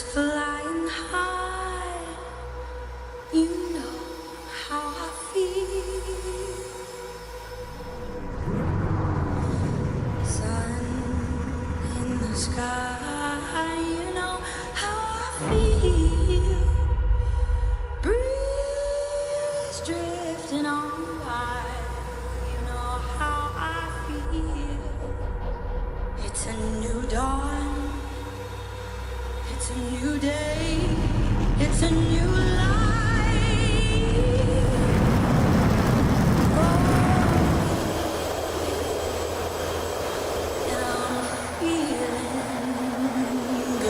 flying high, you know how I feel. Sun in the sky, you know how I feel. Breeze drifting on by, you know how I feel. It's a new dawn. It's a new day, it's a new life. And I'm feeling good.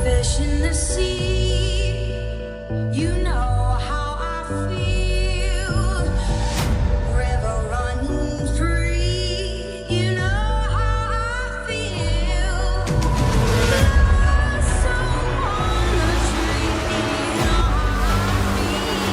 Fish in the sea, you know how I feel. River running free, you know how I feel. Blossom on the tree, you know how I feel.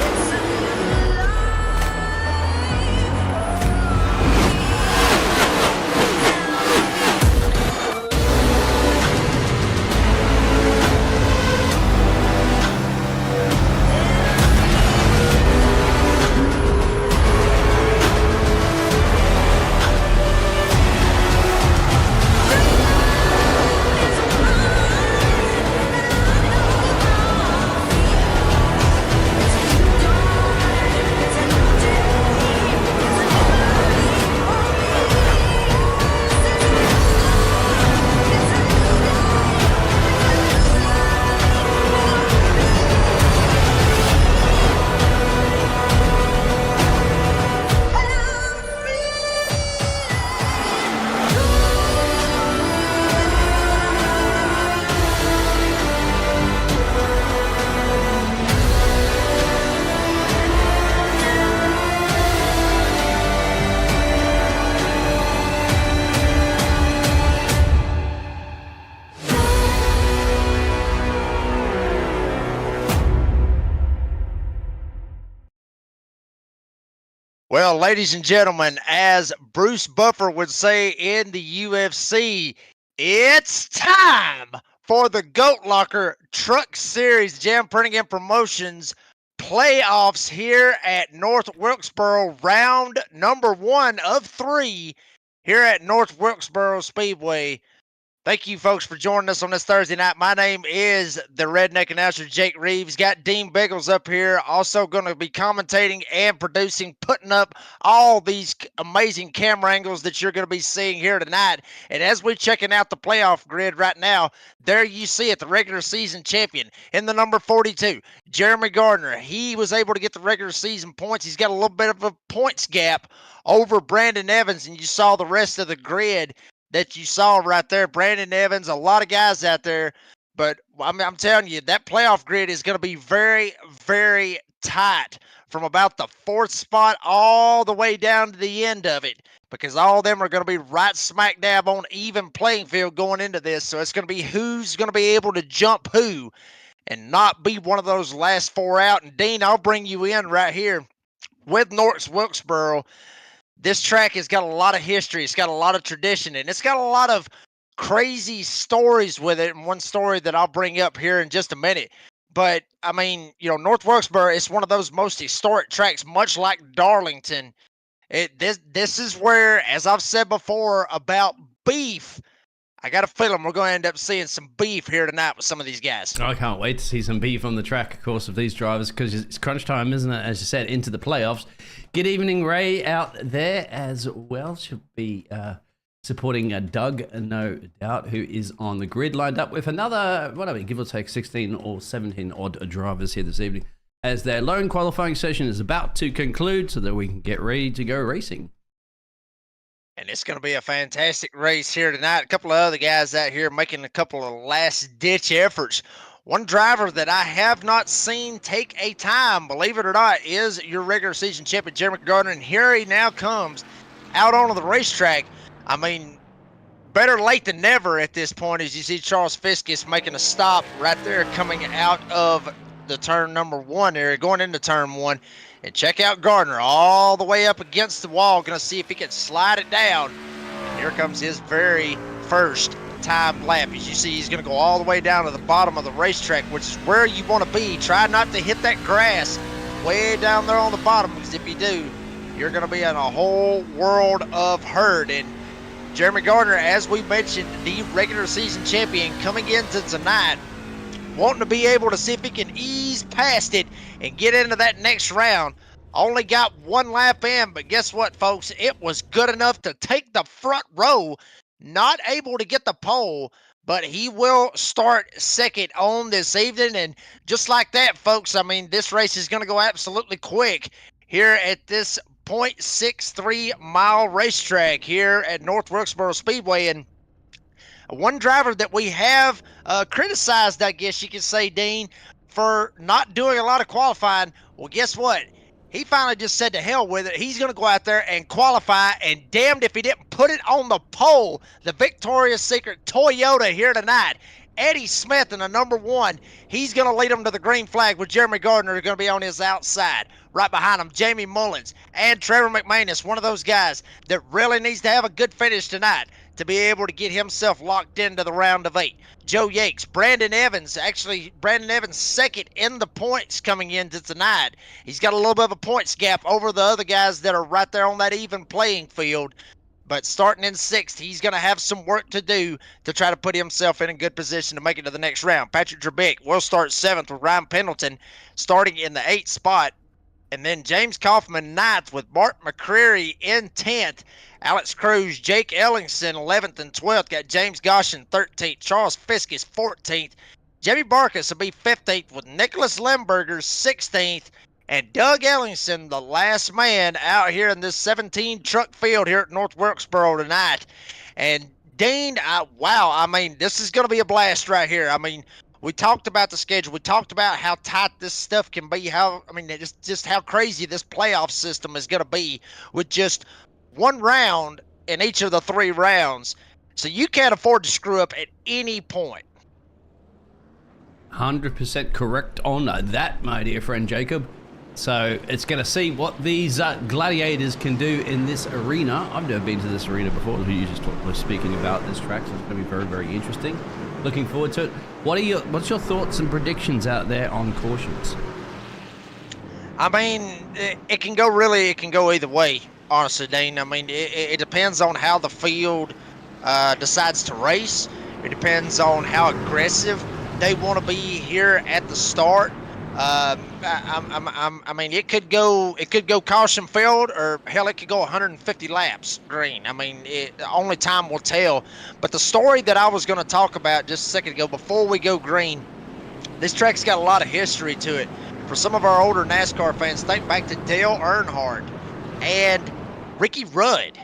It's a new dawn, it's a new day, it's a new life. Well, ladies and gentlemen, as Bruce Buffer would say in the UFC, it's time for the Goat Locker Truck Series Jam Printing and Promotions playoffs here at North Wilkesboro, round number 1 of 3 here at North Wilkesboro Speedway. Thank you, folks, for joining us on this Thursday night. My name is the Redneck Announcer, Jake Reeves. Got Dean Biggles up here, also going to be commentating and producing, putting up all these amazing camera angles that you're going to be seeing here tonight. And as we're checking out the playoff grid right now, there you see it, the regular season champion in the number 42, Jeremy Gardner. He was able to get the regular season points. He's got a little bit of a points gap over Brandon Evans, and you saw the rest of the grid that you saw right there. Brandon Evans, a lot of guys out there. But I'm telling you, that playoff grid is going to be very, very tight from about the 4th spot all the way down to the end of it, because all of them are going to be right smack dab on even playing field going into this. So it's going to be who's going to be able to jump who and not be one of those last 4 out. And Dean, I'll bring you in right here with North Wilkesboro. This track has got a lot of history. It's got a lot of tradition, and it's got a lot of crazy stories with it. And one story that I'll bring up here in just a minute. But, I mean, North Wilkesboro is one of those most historic tracks, much like Darlington. This is where, as I've said before about beef, I got a feeling we're going to end up seeing some beef here tonight with some of these guys. I can't wait to see some beef on the track, of course, of these drivers, because it's crunch time, isn't it? As you said, into the playoffs. Good evening, Ray, out there as well. Should be supporting Doug, no doubt, who is on the grid, lined up with another, give or take 16 or 17 odd drivers here this evening, as their lone qualifying session is about to conclude so that we can get ready to go racing. And it's going to be a fantastic race here tonight. A couple of other guys out here making a couple of last-ditch efforts. One driver that I have not seen take a time, believe it or not, is your regular season champion, Jeremy Gardner. And here he now comes out onto the racetrack. I mean, better late than never at this point, as you see Charles Fiskus making a stop right there coming out of the turn number 1 area, going into turn 1. And check out Gardner all the way up against the wall. Going to see if he can slide it down. And here comes his very first time lap. As you see, he's going to go all the way down to the bottom of the racetrack, which is where you want to be. Try not to hit that grass way down there on the bottom, because if you do, you're going to be in a whole world of hurt. And Jeremy Gardner, as we mentioned, the regular season champion, coming into tonight, wanting to be able to see if he can ease past it and get into that next round. Only got one lap in, but guess what, folks? It was good enough to take the front row. Not able to get the pole, but he will start second on this evening. And just like that, folks, I mean, this race is going to go absolutely quick here at this 0.63 mile racetrack here at North Wilkesboro Speedway. And one driver that we have criticized, I guess you could say, Dean, for not doing a lot of qualifying. Well, guess what? He finally just said to hell with it. He's going to go out there and qualify, and damned if he didn't put it on the pole. The Victoria's Secret Toyota here tonight. Eddie Smith in the number 1. He's going to lead him to the green flag, with Jeremy Gardner going to be on his outside. Right behind him, Jamie Mullins and Trevor McManus, one of those guys that really needs to have a good finish tonight to be able to get himself locked into the round of 8. Joe Yates, Brandon Evans second in the points coming into tonight. He's got a little bit of a points gap over the other guys that are right there on that even playing field. But starting in 6th, he's going to have some work to do to try to put himself in a good position to make it to the next round. Patrick Drabick will start 7th with Ryan Pendleton starting in the 8th spot. And then James Kaufman 9th with Mark McCreary in 10th. Alex Cruz, Jake Ellingson 11th and 12th. Got James Goshen 13th. Charles Fiskus 14th. Jimmy Barkus will be 15th with Nicholas Limburger 16th. And Doug Ellingson, the last man out here in this 17 truck field here at North Wilkesboro tonight. And Dean, wow, I mean, this is going to be a blast right here. I mean, we talked about the schedule. We talked about how tight this stuff can be. Just how crazy this playoff system is going to be with just one round in each of the 3 rounds. So you can't afford to screw up at any point. 100% correct on that, my dear friend Jacob. So it's going to see what these gladiators can do in this arena. I've never been to this arena before. We're speaking about this track, so it's going to be very, very interesting. Looking forward to it. What's your thoughts and predictions out there on cautions? I mean, it can go either way, honestly, Dean. I mean, it depends on how the field decides to race. It depends on how aggressive they want to be here at the start. I mean, it could go caution filled, or hell, it could go 150 laps green. I mean, only time will tell. But the story that I was going to talk about just a second ago, before we go green, this track's got a lot of history to it. For some of our older NASCAR fans, think back to Dale Earnhardt and Ricky Rudd.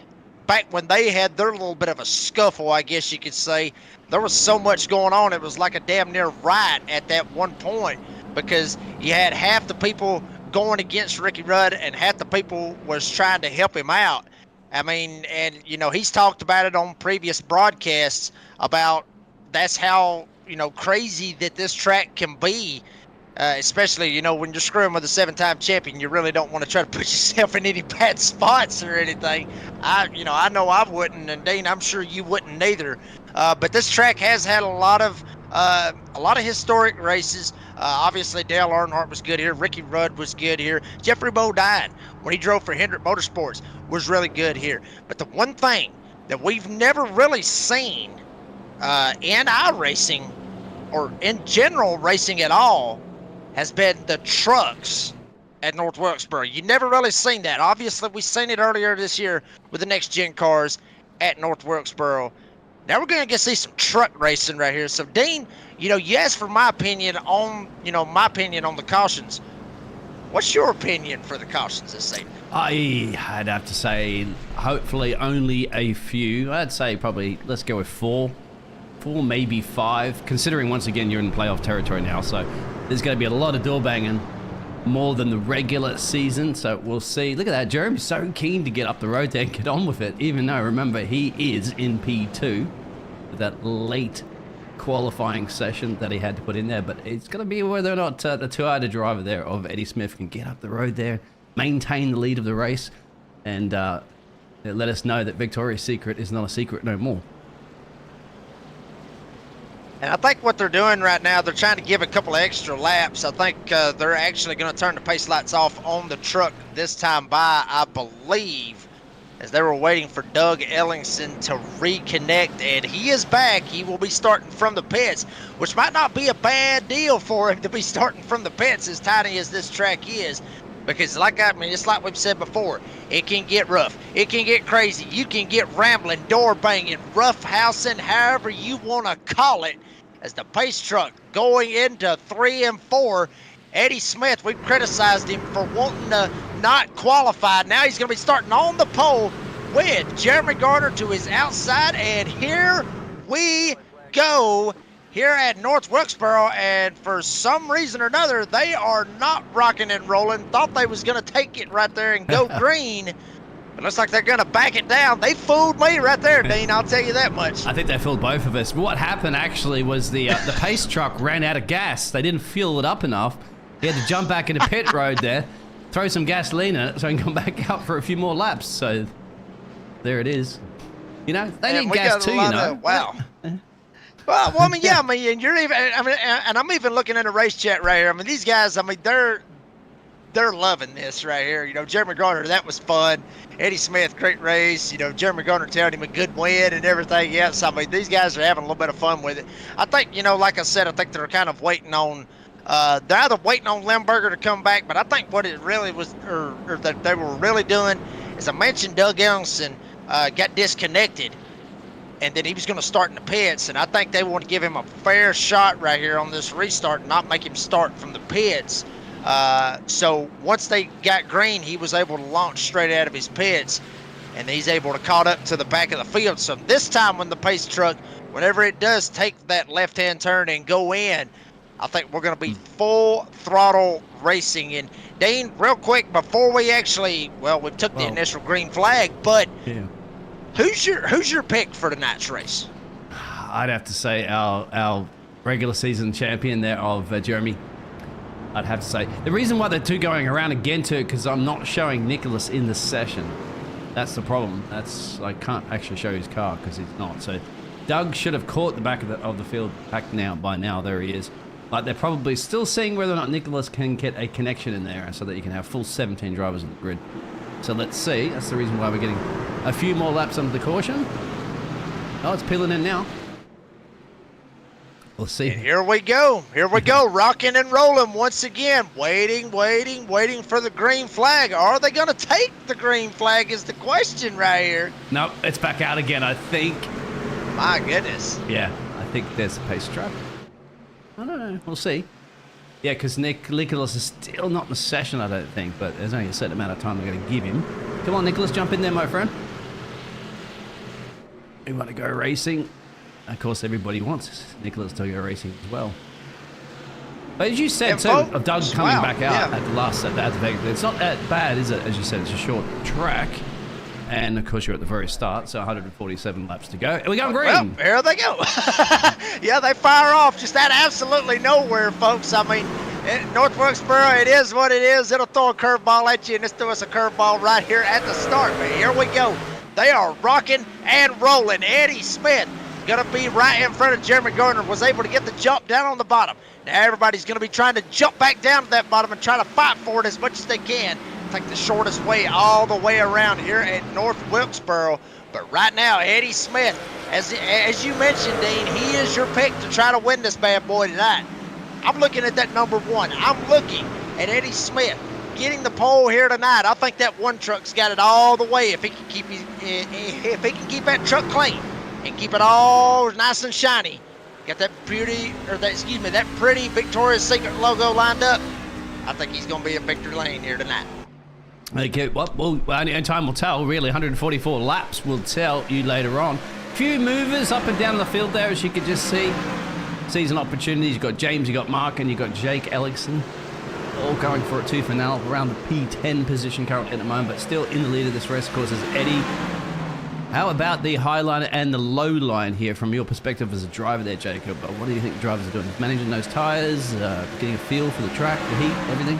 Back when they had their little bit of a scuffle, I guess you could say, there was so much going on. It was like a damn near riot at that one point, because you had half the people going against Ricky Rudd and half the people was trying to help him out. I mean, and, you know, he's talked about it on previous broadcasts about that's how, you know, crazy that this track can be, especially, you know, when you're screwing with a 7-time champion. You really don't want to try to put yourself in any bad spots or anything. I know I wouldn't, and Dean, I'm sure you wouldn't either. But this track has had a lot of historic races. Obviously, Dale Earnhardt was good here. Ricky Rudd was good here. Jeffrey Bodine, when he drove for Hendrick Motorsports, was really good here. But the one thing that we've never really seen in iRacing, or in general racing at all, has been the trucks at North Wilkesboro. You never really seen that. Obviously, we seen it earlier this year with the next gen cars at North Wilkesboro. Now we're going to see some truck racing right here. So, Dean, you know, you asked for my opinion on the cautions. What's your opinion for the cautions this evening? I'd have to say, hopefully only a few. I'd say probably, let's go with 4. 4, maybe 5, considering once again you're in playoff territory now. So there's going to be a lot of door banging, more than the regular season. So we'll see. Look at that. Jeremy's so keen to get up the road there and get on with it, even though, remember, he is in P2 with that late qualifying session that he had to put in there. But it's going to be whether or not the two-eyed driver there of Eddie Smith can get up the road there, maintain the lead of the race, and let us know that Victoria's Secret is not a secret no more. And I think what they're doing right now, they're trying to give a couple of extra laps. I think they're actually going to turn the pace lights off on the truck this time by, I believe, as they were waiting for Doug Ellingson to reconnect. And he is back. He will be starting from the pits, which might not be a bad deal for him to be starting from the pits, as tiny as this track is. Because it's like we've said before, it can get rough. It can get crazy. You can get rambling, door banging, rough housing, however you want to call it. As the pace truck going into 3 and 4, Eddie Smith, we've criticized him for wanting to not qualify. Now he's going to be starting on the pole with Jeremy Garner to his outside. And here we go here at North Wilkesboro. And for some reason or another, they are not rocking and rolling. Thought they was going to take it right there and go green. It looks like they're going to back it down. They fooled me right there, Dean. I'll tell you that much. I think they fooled both of us. But what happened actually was the pace truck ran out of gas. They didn't fuel it up enough. He had to jump back into pit road there, throw some gasoline in it so he can come back out for a few more laps. So there it is. You know, they need gas too, you know. Wow. Well, I mean, yeah, I mean, and you're even, I mean, and I'm even looking in the race chat right here. I mean, these guys, I mean, they're loving this right here. You know, Jeremy Garner, that was fun. Eddie Smith, great race. You know, Jeremy Garner telling him a good win and everything else. I mean, these guys are having a little bit of fun with it. I think, you know, like I said, I think they're kind of waiting on, they're either waiting on Limburger to come back, but I think what it really was, or that they were really doing, is I mentioned Doug Ellingson got disconnected, and then he was going to start in the pits, and I think they want to give him a fair shot right here on this restart and not make him start from the pits. So once they got green, he was able to launch straight out of his pits, and he's able to caught up to the back of the field. So this time when the pace truck, whenever it does take that left-hand turn and go in, I think we're going to be full throttle racing. And Dean, real quick, before we actually, we took the initial green flag, but Yeah. who's your pick for tonight's race? I'd have to say our regular season champion there of Jeremy. I'd have to say. The reason why they're two going around again too, because I'm not showing Nicholas in the session. That's the problem. I can't actually show his car because he's not. So Doug should have caught the back of the field back now. By now, there he is. But they're probably still seeing whether or not Nicholas can get a connection in there so that you can have full 17 drivers on the grid. So let's see. That's the reason why we're getting a few more laps under the caution. Oh, it's peeling in now. We'll see. And here we go. Here we go. Rocking and rolling once again. Waiting for the green flag. Are they going to take the green flag is the question right here. No, it's back out again, I think. My goodness. Yeah, I think there's a pace truck. I don't know. We'll see. Yeah, because Nicholas is still not in the session, I don't think. But there's only a certain amount of time they're going to give him. Come on, Nicholas, jump in there, my friend. We want to go racing. Of course, everybody wants Nicholas to go racing as well. But as you said, too, of Doug coming back out at the last at the Vegas, it's not that bad, is it? As you said, it's a short track. And, of course, you're at the very start, so 147 laps to go. And we're going green. Well, there they go. Yeah, they fire off just out of absolutely nowhere, folks. I mean, North Wilkesboro, it is what it is. It'll throw a curveball at you, and it's threw us a curveball right here at the start. But here we go. They are rocking and rolling. Eddie Smith going to be right in front of Jeremy Gardner. Was able to get the jump down on the bottom. Now everybody's going to be trying to jump back down to that bottom and try to fight for it as much as they can. Take the shortest way all the way around here at North Wilkesboro. But right now, Eddie Smith, as you mentioned, Dean, he is your pick to try to win this bad boy tonight. I'm looking at that number one. I'm looking at Eddie Smith getting the pole here tonight. I think that one truck's got it all the way if he can keep that truck clean and keep it all nice and shiny. Got that that pretty Victoria's Secret logo lined up. I think he's going to be in victory lane here tonight. Okay, well, only time will tell, really. 144 laps will tell you later on. Few movers up and down the field there, as you could just see. Season opportunities. You've got James, you've got Mark, and you've got Jake Ellickson. All going for it tooth and nail around the P10 position currently at the moment, but still in the lead of this race, of course, is Eddie. How about the high line and the low line here from your perspective as a driver there, Jacob? What do you think the drivers are doing? Managing those tyres, getting a feel for the track, the heat, everything?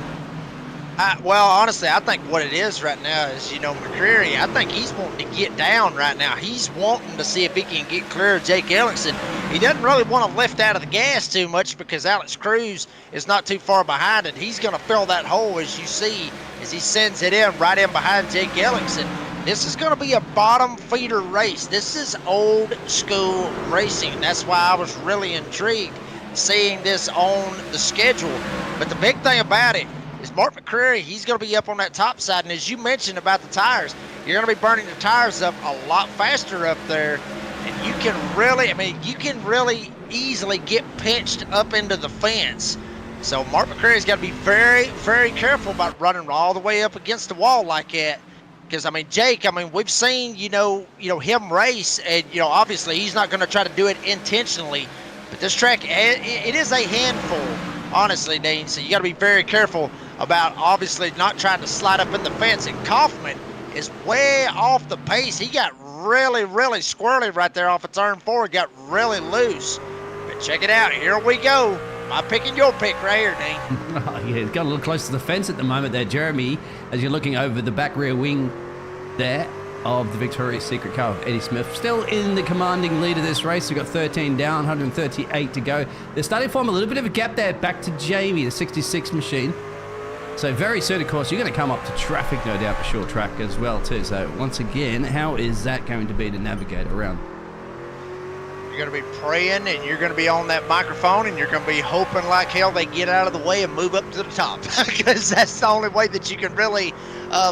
Well, honestly, I think what it is right now is, McCreary, I think he's wanting to get down right now. He's wanting to see if he can get clear of Jake Ellickson. He doesn't really want to lift out of the gas too much because Alex Cruz is not too far behind, and he's going to fill that hole, as you see, as he sends it in right in behind Jake Ellickson. This is going to be a bottom feeder race. This is old school racing. That's why I was really intrigued seeing this on the schedule. But the big thing about it is Mark McCreary, he's going to be up on that top side. And as you mentioned about the tires, you're going to be burning the tires up a lot faster up there. And you can really easily get pinched up into the fence. So Mark McCreary's got to be very, very careful about running all the way up against the wall like that. Because, Jake, we've seen, him race, and, obviously he's not going to try to do it intentionally. But this track, it is a handful, honestly, Dean. So you got to be very careful about, obviously, not trying to slide up in the fence. And Kaufman is way off the pace. He got really, really squirrely right there off of turn 4. Got really loose. But check it out. Here we go. My pick and your pick right here, Dean. Oh, yeah, got a little close to the fence at the moment there, Jeremy, as you're looking over the back rear wing there of the Victoria's Secret car of Eddie Smith. Still in the commanding lead of this race. We've got 13 down, 138 to go. They're starting to form a little bit of a gap there back to Jamie, the 66 machine. So very soon, of course, you're going to come up to traffic, no doubt, for short track as well, too. So once again, how is that going to be to navigate around? You're going to be praying, and you're going to be on that microphone, and you're going to be hoping like hell they get out of the way and move up to the top, because that's the only way that you can really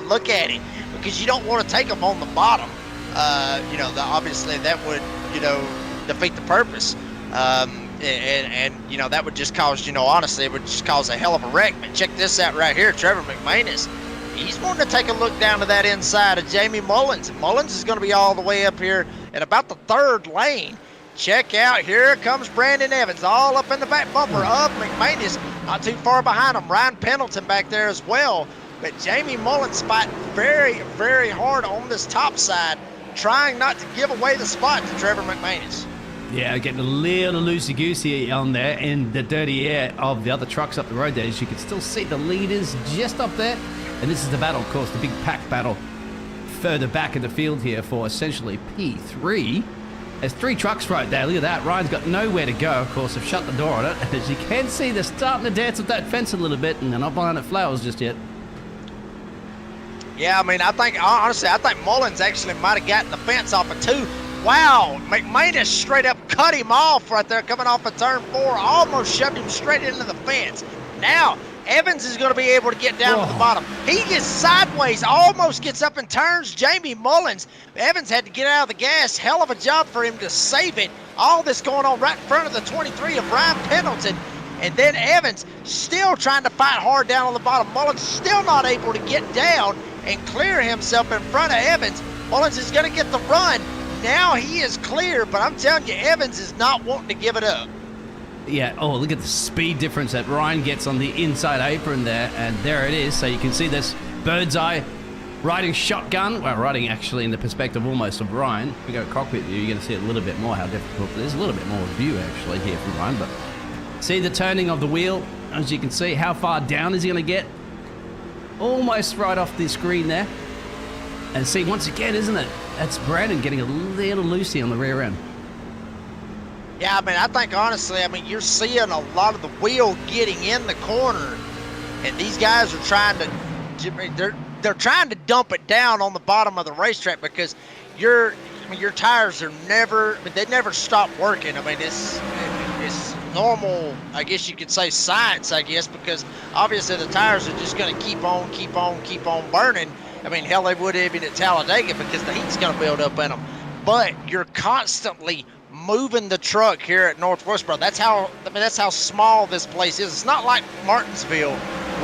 look at it, because you don't want to take them on the bottom. Obviously that would, defeat the purpose. And that would just cause, honestly, it would just cause a hell of a wreck. But check this out right here. Trevor McManus, he's wanting to take a look down to that inside of Jamie Mullins. And Mullins is going to be all the way up here at about the third lane. Check out, here comes Brandon Evans, all up in the back bumper of McManus, not too far behind him. Ryan Pendleton back there as well. But Jamie Mullins fighting very, very hard on this top side, trying not to give away the spot to Trevor McManus. Yeah, getting a little loosey-goosey on there in the dirty air of the other trucks up the road there. As you can still see the leaders just up there. And this is the battle, of course, the big pack battle further back in the field here for essentially P3. There's 3 trucks right there. Look at that. Ryan's got nowhere to go. Of course, they've shut the door on it. As you can see, they're starting to dance with that fence a little bit, and they're not blowing at flowers just yet. Yeah, I think Mullins actually might have gotten the fence off of 2. Wow, McManus straight up cut him off right there coming off of turn 4, almost shoved him straight into the fence. Now, Evans is going to be able to get down to the bottom. He gets sideways, almost gets up and turns Jamie Mullins. Evans had to get out of the gas. Hell of a job for him to save it. All this going on right in front of the 23 of Ryan Pendleton. And then Evans still trying to fight hard down on the bottom. Mullins still not able to get down and clear himself in front of Evans. Mullins is going to get the run. Now he is clear, but I'm telling you, Evans is not wanting to give it up. Yeah, oh, look at the speed difference that Ryan gets on the inside apron there, and there it is. So you can see this bird's eye riding shotgun. Well, riding actually in the perspective almost of Ryan. If we go cockpit view, you're going to see a little bit more how difficult it is. A little bit more view actually here from Ryan, but see the turning of the wheel. As you can see, how far down is he going to get? Almost right off the screen there. And see, once again, isn't it? That's Brandon getting a little loosey on the rear end. Yeah, I think honestly, you're seeing a lot of the wheel getting in the corner, and these guys are trying to, they're trying to dump it down on the bottom of the racetrack because your tires are they never stop working. It's normal, I guess you could say science, because obviously the tires are just going to keep on burning. Hell, they would even at Talladega because the heat's going to build up in them. But you're constantly moving the truck here at North Wilkesboro. That's how small this place is. It's not like Martinsville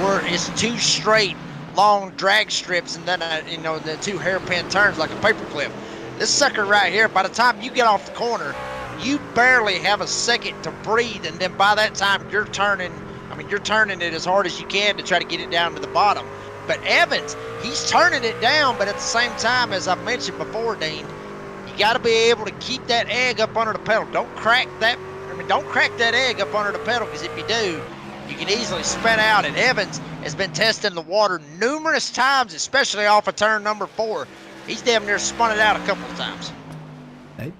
where it's 2 straight long drag strips and then the 2 hairpin turns like a paperclip. This sucker right here, by the time you get off the corner, you barely have a second to breathe, and then by that time you're turning it as hard as you can to try to get it down to the bottom. But Evans, he's turning it down, but at the same time, as I mentioned before, Dean, you got to be able to keep that egg up under the pedal. Don't crack that egg up under the pedal, because if you do, you can easily spin out. And Evans has been testing the water numerous times, especially off of turn number 4. He's damn near spun it out a couple of times.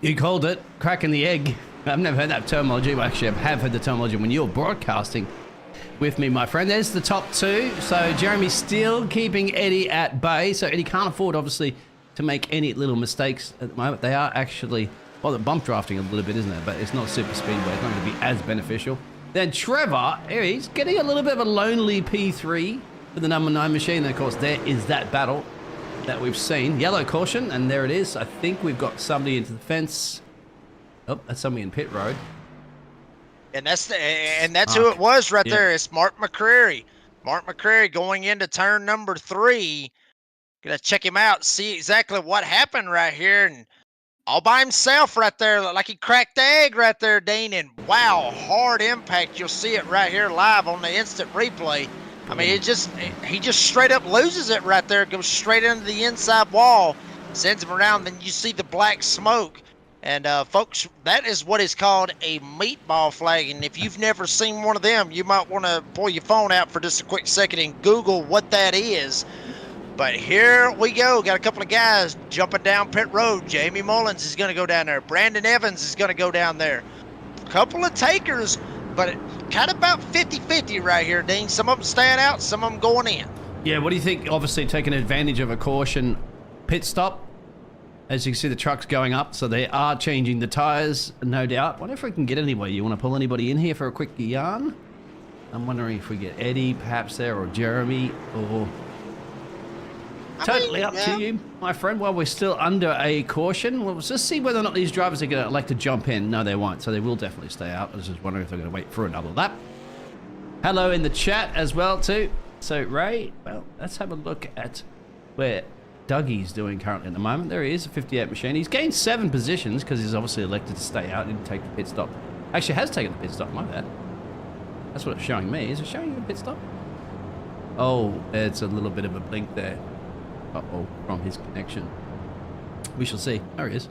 You called it, cracking the egg. I've never heard that terminology. Well, actually, I have heard the terminology when you're broadcasting with me, my friend. There's the top 2. So Jeremy's still keeping Eddie at bay. So Eddie can't afford, obviously, to make any little mistakes at the moment. They are actually, well, they're bump drafting a little bit, isn't it? But it's not super speedway. It's not going to be as beneficial. Then Trevor, he's getting a little bit of a lonely P3 with the number 9 machine. And of course, there is that battle that we've seen. Yellow caution, and there it is. I think we've got somebody into the fence. Oh, that's somebody in pit road. And that's who it was right there. It's Mark McCreary. Mark McCreary going into turn number 3. Gonna check him out, see exactly what happened right here, and all by himself right there, like he cracked the egg right there, Dean. And wow, hard impact. You'll see it right here live on the instant replay. I mean, he just straight up loses it right there, goes straight into the inside wall, sends him around. Then you see the black smoke. And folks, that is what is called a meatball flag. And if you've never seen one of them, you might want to pull your phone out for just a quick second and Google what that is. But here we go. Got a couple of guys jumping down pit road. Jamie Mullins is going to go down there. Brandon Evans is going to go down there. A couple of takers, but kind of about 50-50 right here, Dean. Some of them staying out, some of them going in. Yeah, what do you think? Obviously taking advantage of a caution pit stop. As you can see, the truck's going up, so they are changing the tires, no doubt. Wonder if we can get anybody. You want to pull anybody in here for a quick yarn? I'm wondering if we get Eddie perhaps there, or Jeremy, or... Totally up to you, my friend. While we're still under a caution, we'll just see whether or not these drivers are going to elect to jump in. No, they won't, so they will definitely stay out. I was just wondering if they're going to wait for another lap. Hello in the chat as well, too. So, Ray, well, let's have a look at where Dougie's doing currently at the moment. There he is, a 58 machine. He's gained 7 positions because he's obviously elected to stay out and take the pit stop. Actually, has taken the pit stop, my bad. That's what it's showing me. Is it showing you a pit stop? Oh, it's a little bit of a blink there. Uh-oh, from his connection. We shall see. There he is.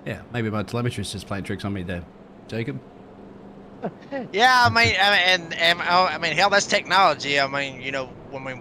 Yeah, maybe my telemetry is just playing tricks on me there. Jacob? Yeah, I mean, hell, that's technology. I mean, you know,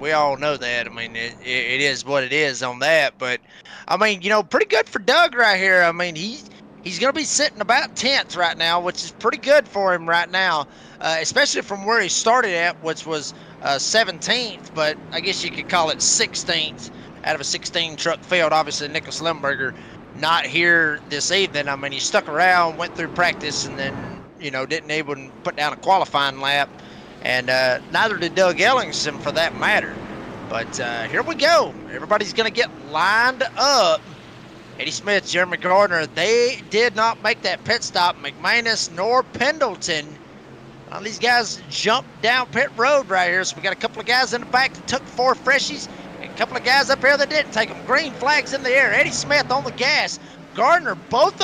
we all know that. I mean, it is what it is on that. But, I mean, you know, pretty good for Doug right here. I mean, he's going to be sitting about 10th right now, which is pretty good for him right now, especially from where he started at, which was 17th, but I guess you could call it 16th out of a 16 truck field. Obviously, Nicholas Limburger not here this evening. I mean, he stuck around, went through practice, and then, you know, didn't even put down a qualifying lap. And neither did Doug Ellingson for that matter. But here we go. Everybody's going to get lined up. Eddie Smith, Jeremy Gardner, they did not make that pit stop. McManus nor Pendleton. These guys jumped down pit road right here. So we got a couple of guys in the back that took 4 freshies. And a couple of guys up here that didn't take them. Green flags in the air. Eddie Smith on the gas. Gardner, both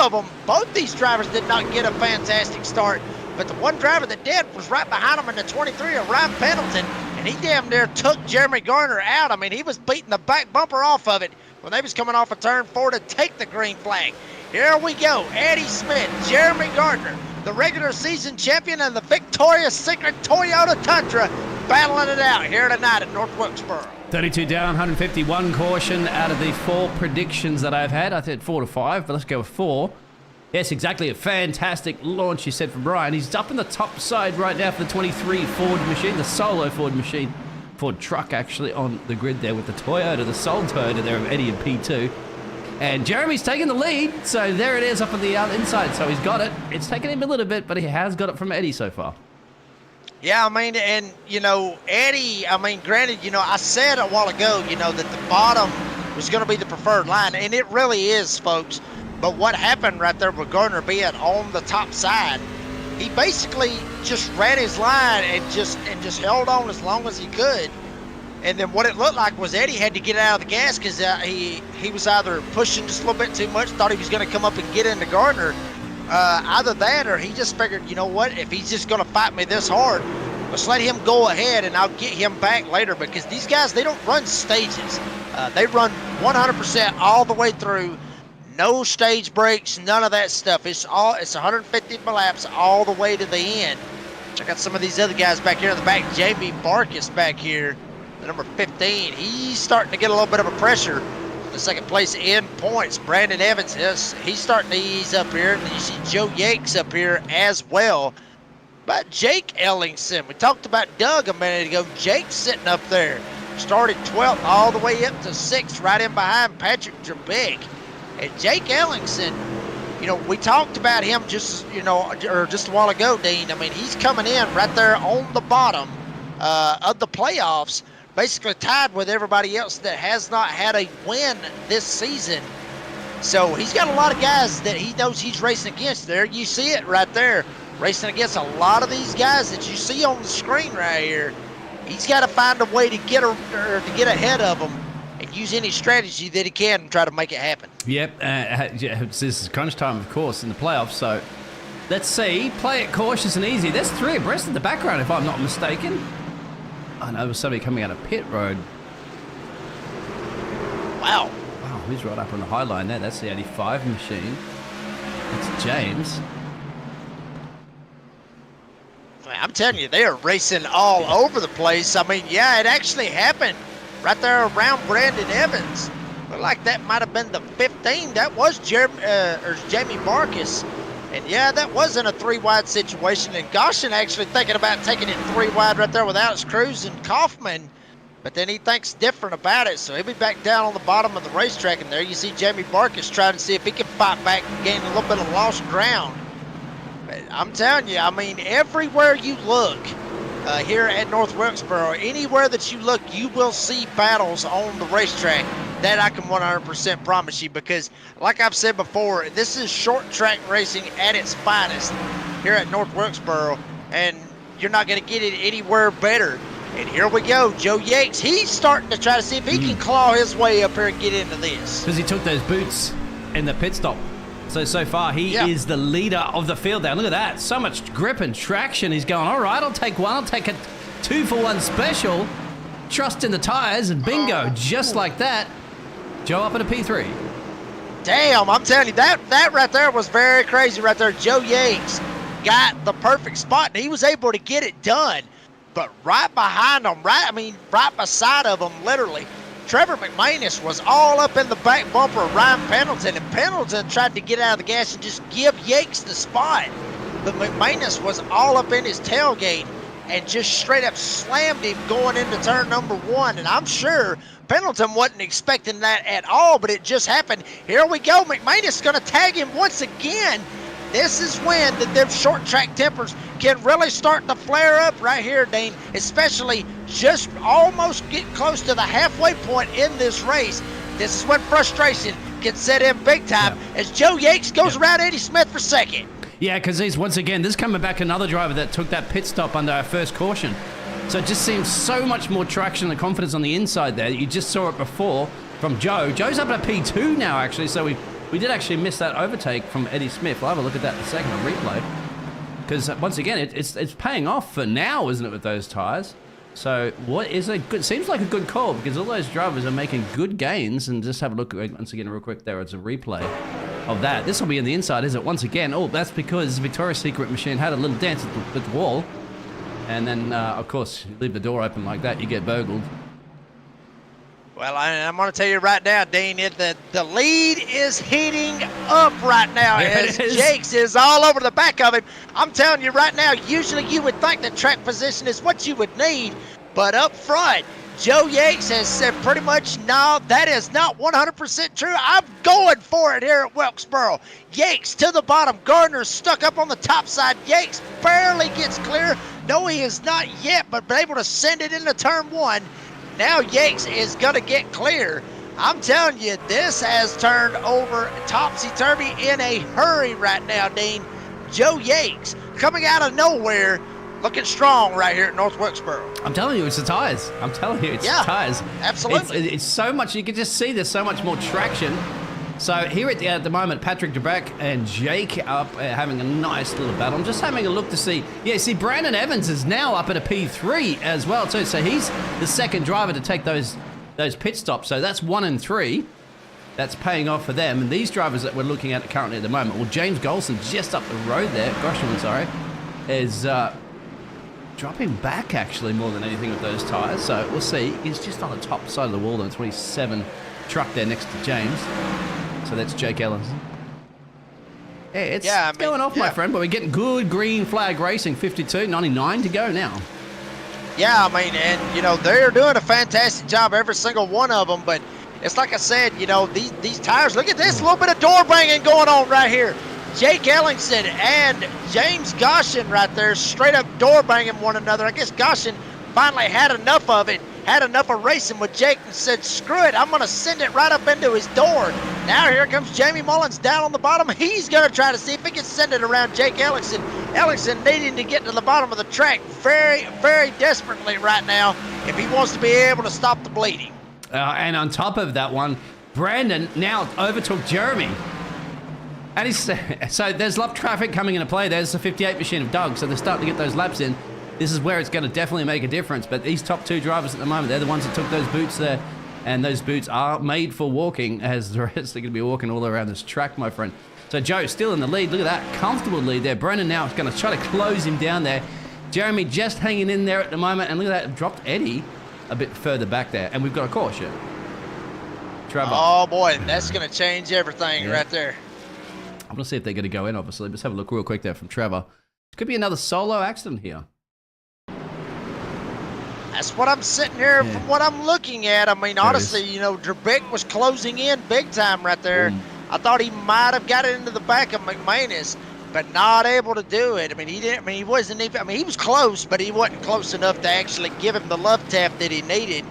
these drivers did not get a fantastic start. But the one driver that did was right behind him in the 23 of Ryan Pendleton. And he damn near took Jeremy Gardner out. I mean, he was beating the back bumper off of it when they was coming off of turn 4 to take the green flag. Here we go. Eddie Smith, Jeremy Gardner, the regular season champion and the Victoria's Secret Toyota Tundra, battling it out here tonight at North Wilkesboro. 32 down, 151 caution out of the 4 predictions that I've had. I said 4 to 5, but let's go with 4. Yes, exactly. A fantastic launch, he said, from Brian. He's up in the top side right now for the 23 Ford machine, the solo Ford machine. Ford truck, actually, on the grid there with the Toyota, the sole Toyota there of Eddie and P2. And Jeremy's taking the lead, so there it is up on the inside. So he's got it. It's taken him a little bit, but he has got it from Eddie so far. Yeah, I mean, and, you know, Eddie, I mean, granted, you know, I said a while ago, you know, that the bottom was going to be the preferred line, and it really is, folks. But what happened right there with Gardner being on the top side, he basically just ran his line and just held on as long as he could. And then what it looked like was Eddie had to get out of the gas because he was either pushing just a little bit too much, thought he was going to come up and get into Gardner. Either that or he just figured, you know what, if he's just going to fight me this hard, let's let him go ahead and I'll get him back later, because these guys, they don't run stages. They run 100% all the way through. No stage breaks, none of that stuff. It's 150 laps all the way to the end. Check out some of these other guys back here in the back. Jamie Barkis back here, the number 15. He's starting to get a little bit of a pressure. The second place in points. Brandon Evans, he's starting to ease up here. And you see Joe Yakes up here as well. But Jake Ellingson, we talked about Doug a minute ago. Jake's sitting up there. Started 12th all the way up to 6th, right in behind Patrick Drabik. And Jake Ellingson, you know, we talked about him just a while ago, Dean. I mean, he's coming in right there on the bottom of the playoffs, basically tied with everybody else that has not had a win this season. So he's got a lot of guys that he knows he's racing against there. You see it right there, racing against a lot of these guys that you see on the screen right here. He's got to find a way to get ahead of them and use any strategy that he can and try to make it happen. Yep, this is crunch time, of course, in the playoffs, so let's see. Play it cautious and easy. There's 3 abreast in the background, if I'm not mistaken. I know there was somebody coming out of pit road. Wow. Wow, he's right up on the high line there. That's the 85 machine. It's James. I'm telling you, they are racing all over the place. I mean, yeah, it actually happened right there around Brandon Evans. Looked like that might have been the 15. That was Jamie Barkis. And yeah, that wasn't a 3-wide situation. And Goshen actually thinking about taking it 3 wide right there with Alex Cruz and Kaufman. But then he thinks different about it. So he'll be back down on the bottom of the racetrack. And there you see Jamie Barkis trying to see if he can fight back and gain a little bit of lost ground. But I'm telling you, I mean, everywhere you look here at North Wilkesboro, anywhere that you look, you will see battles on the racetrack. That I can 100% promise you, because like I've said before, this is short track racing at its finest here at North Wilkesboro, and you're not going to get it anywhere better. And here we go, Joe Yakes, he's starting to try to see if he can claw his way up here and get into this. Because he took those boots in the pit stop. So far, he is the leader of the field there. Look at that. So much grip and traction. He's going, all right, I'll take one. I'll take a 2-for-1 special. Trust in the tires, and bingo, just like that. Joe up at a P3. Damn, I'm telling you, that right there was very crazy right there. Joe Yakes got the perfect spot, and he was able to get it done. But right behind him, right beside of him, literally, Trevor McManus was all up in the back bumper of Ryan Pendleton, and Pendleton tried to get out of the gas and just give Yakes the spot. But McManus was all up in his tailgate and just straight up slammed him going into turn number 1. And I'm sure Pendleton wasn't expecting that at all, but it just happened. Here we go. McManus is going to tag him once again. This is when them short track tempers can really start to flare up right here, Dean, especially just almost get close to the halfway point in this race. This is when frustration can set in big time as Joe Yakes goes around Eddie Smith for second. Yeah, because he's once again, this coming back another driver that took that pit stop under our first caution. So it just seems so much more traction and confidence on the inside there. You just saw it before from Joe. Joe's up at a P2 now, actually, so we did actually miss that overtake from Eddie Smith. We'll have a look at that in a second on replay. Because once again, it's paying off for now, isn't it, with those tires? So what is a good, seems like a good call, because all those drivers are making good gains. And just have a look once again real quick there. It's a replay of that. This will be in the inside, is it? Once again, oh, that's because Victoria's Secret machine had a little dance at the wall. And then, of course, you leave the door open like that, you get burgled. Well, I'm going to tell you right now, Dean, the lead is heating up right now as Jakes is all over the back of him. I'm telling you right now, usually you would think the track position is what you would need, but up front, Joe Yakes has said pretty much, no, that is not 100% true. I'm going for it here at Wilkesboro. Yakes to the bottom. Gardner's stuck up on the top side. Yakes barely gets clear. No, he is not yet, but been able to send it into turn 1. Now Yakes is going to get clear. I'm telling you, this has turned over topsy-turvy in a hurry right now, Dean. Joe Yakes coming out of nowhere. looking strong right here at North Wilkesboro. I'm telling you, it's the tires. I'm telling you, it's Yeah, the tires. absolutely. It's so much. You can just see there's so much more traction. So here at the moment, Patrick DeBrack and Jake up having a nice little battle. I'm just having a look to see. Yeah, see, Brandon Evans is now up at a P3 as well too. So he's the second driver to take those pit stops. So that's 1 and 3. That's paying off for them. And these drivers that we're looking at currently at the moment, well, James Golson just up the road there, Goshman, sorry, is dropping back actually more than anything with those tires. So we'll see. He's just on the top side of the wall, the 27 truck there next to James. So that's Jake Ellis. Yeah, it's going off, my friend, but we're getting good green flag racing. 52.99 to go now. Yeah, I mean, and, you know, they're doing a fantastic job, every single one of them, but it's like I said, you know, these tires, look at this, a little bit of door banging going on right here. Jake Ellingson and James Goshen right there, straight up door banging one another. I guess Goshen finally had enough of it, had enough of racing with Jake and said, screw it, I'm going to send it right up into his door. Now here comes Jamie Mullins down on the bottom. He's going to try to see if he can send it around Jake Ellingson. Ellingson needing to get to the bottom of the track very, very desperately right now if he wants to be able to stop the bleeding. And on top of that one, Brandon now overtook Jeremy. And so there's lap traffic coming into play. There's the 58 machine of Doug, so they're starting to get those laps in. This is where it's going to definitely make a difference. But these top two drivers at the moment, they're the ones that took those boots there. And those boots are made for walking, as the rest are going to be walking all around this track, my friend. So Joe still in the lead. Look at that comfortable lead there. Brendan now is going to try to close him down there. Jeremy just hanging in there at the moment. And look at that, dropped Eddie a bit further back there. And we've got a caution. Trevor. Oh, boy, that's going to change everything right there. I'm going to see if they're going to go in, obviously. Let's have a look real quick there from Trevor. It could be another solo accident here. That's what I'm sitting here from what I'm looking at. I mean, honestly, you know, Drebeck was closing in big time right there. I thought he might have got it into the back of McManus, but not able to do it. I mean, he didn't. I mean, he wasn't even. I mean, he was close, but he wasn't close enough to actually give him the love tap that he needed.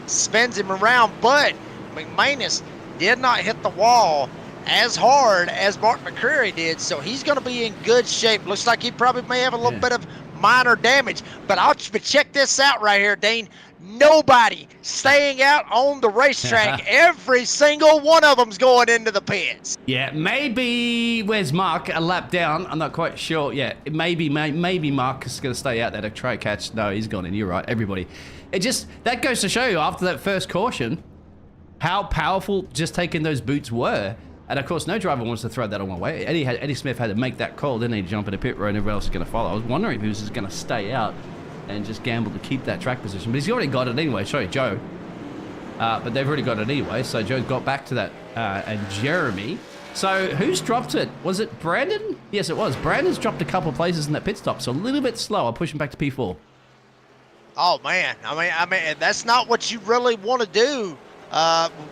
Spins him around, but McManus did not hit the wall as hard as Mark McCreary did, so he's going to be in good shape. Looks like he probably may have a little bit of minor damage, but check this out right here, Dean. Nobody staying out on the racetrack. Every single one of them's going into the pits. Yeah, maybe, where's Mark? A lap down. I'm not quite sure. Yeah, maybe Mark is going to stay out there to try catch. No, he's gone in. You're right, everybody. That goes to show you after that first caution how powerful just taking those boots were. And of course, no driver wants to throw that all away. Eddie Smith had to make that call, didn't he? Jump in the pit road and everyone else is going to follow. I was wondering if he was just going to stay out and just gamble to keep that track position. But he's already got it anyway. Sorry, Joe. But they've already got it anyway. So Joe's got back to that. And Jeremy. So who's dropped it? Was it Brandon? Yes, it was. Brandon's dropped a couple of places in that pit stop. So a little bit slower, pushing back to P4. Oh, man. I mean, that's not what you really want to do.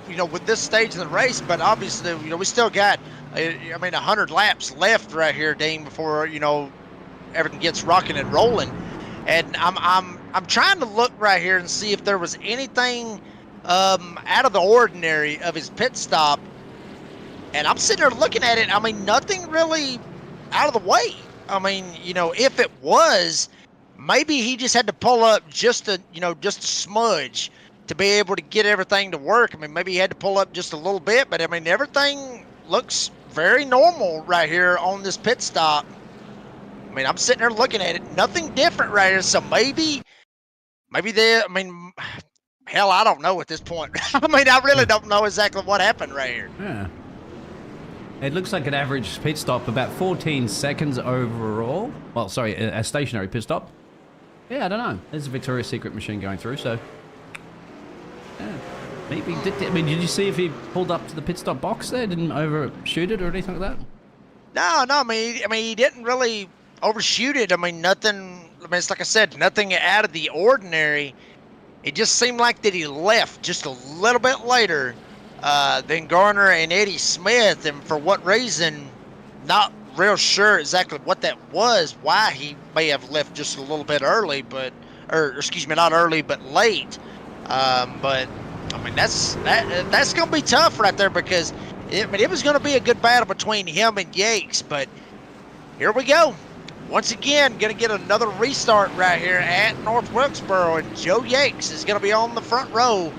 You know, with this stage of the race, but obviously, you know, we still got, 100 laps left right here, Dean, before, you know, everything gets rocking and rolling. And I'm trying to look right here and see if there was anything out of the ordinary of his pit stop. And I'm sitting there looking at it. I mean, nothing really out of the way. I mean, you know, if it was, maybe he just had to pull up just a smudge to be able to get everything to work. I mean, maybe he had to pull up just a little bit, but I mean, everything looks very normal right here on this pit stop. I mean, I'm sitting there looking at it, nothing different right here. So maybe hell, I don't know at this point. I mean, I really don't know exactly what happened right here. Yeah. It looks like an average pit stop, about 14 seconds overall. Well, sorry, a stationary pit stop. Yeah, I don't know. There's a Victoria's Secret machine going through, so... Yeah. Maybe did you see if he pulled up to the pit stop box there? Didn't overshoot it or anything like that? No. I mean, he didn't really overshoot it. I mean, nothing. I mean, it's like I said, nothing out of the ordinary. It just seemed like that he left just a little bit later than Garner and Eddie Smith, and for what reason, not real sure exactly what that was. Why he may have left just a little bit early, not early, but late. But I mean, that's going to be tough right there, because it was going to be a good battle between him and Yates. But here we go. once again, going to get another restart right here at North Wilkesboro. And Joe Yates is going to be on the front row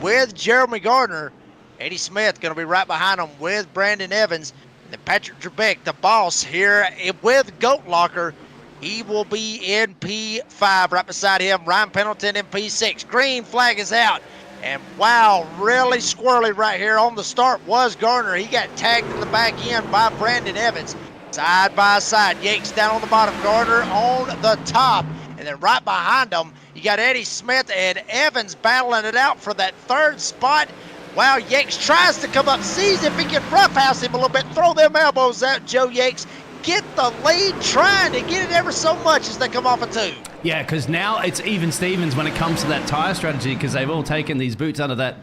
with Jeremy Gardner. Eddie Smith going to be right behind him with Brandon Evans. And then Patrick Trebek, the boss here with Goat Locker. He will be in P5 right beside him. Ryan Pendleton in P6. Green flag is out. And wow, really squirrely right here on the start was Garner. He got tagged in the back end by Brandon Evans. Side by side, Yates down on the bottom, Garner on the top. And then right behind them, you got Eddie Smith and Evans battling it out for that third spot. Wow, Yates tries to come up, sees if he can roughhouse him a little bit, throw them elbows out, Joe Yates. Get the lead, trying to get it ever so much as they come off a 2. Yeah, because now it's even Stevens when it comes to that tyre strategy because they've all taken these boots under that.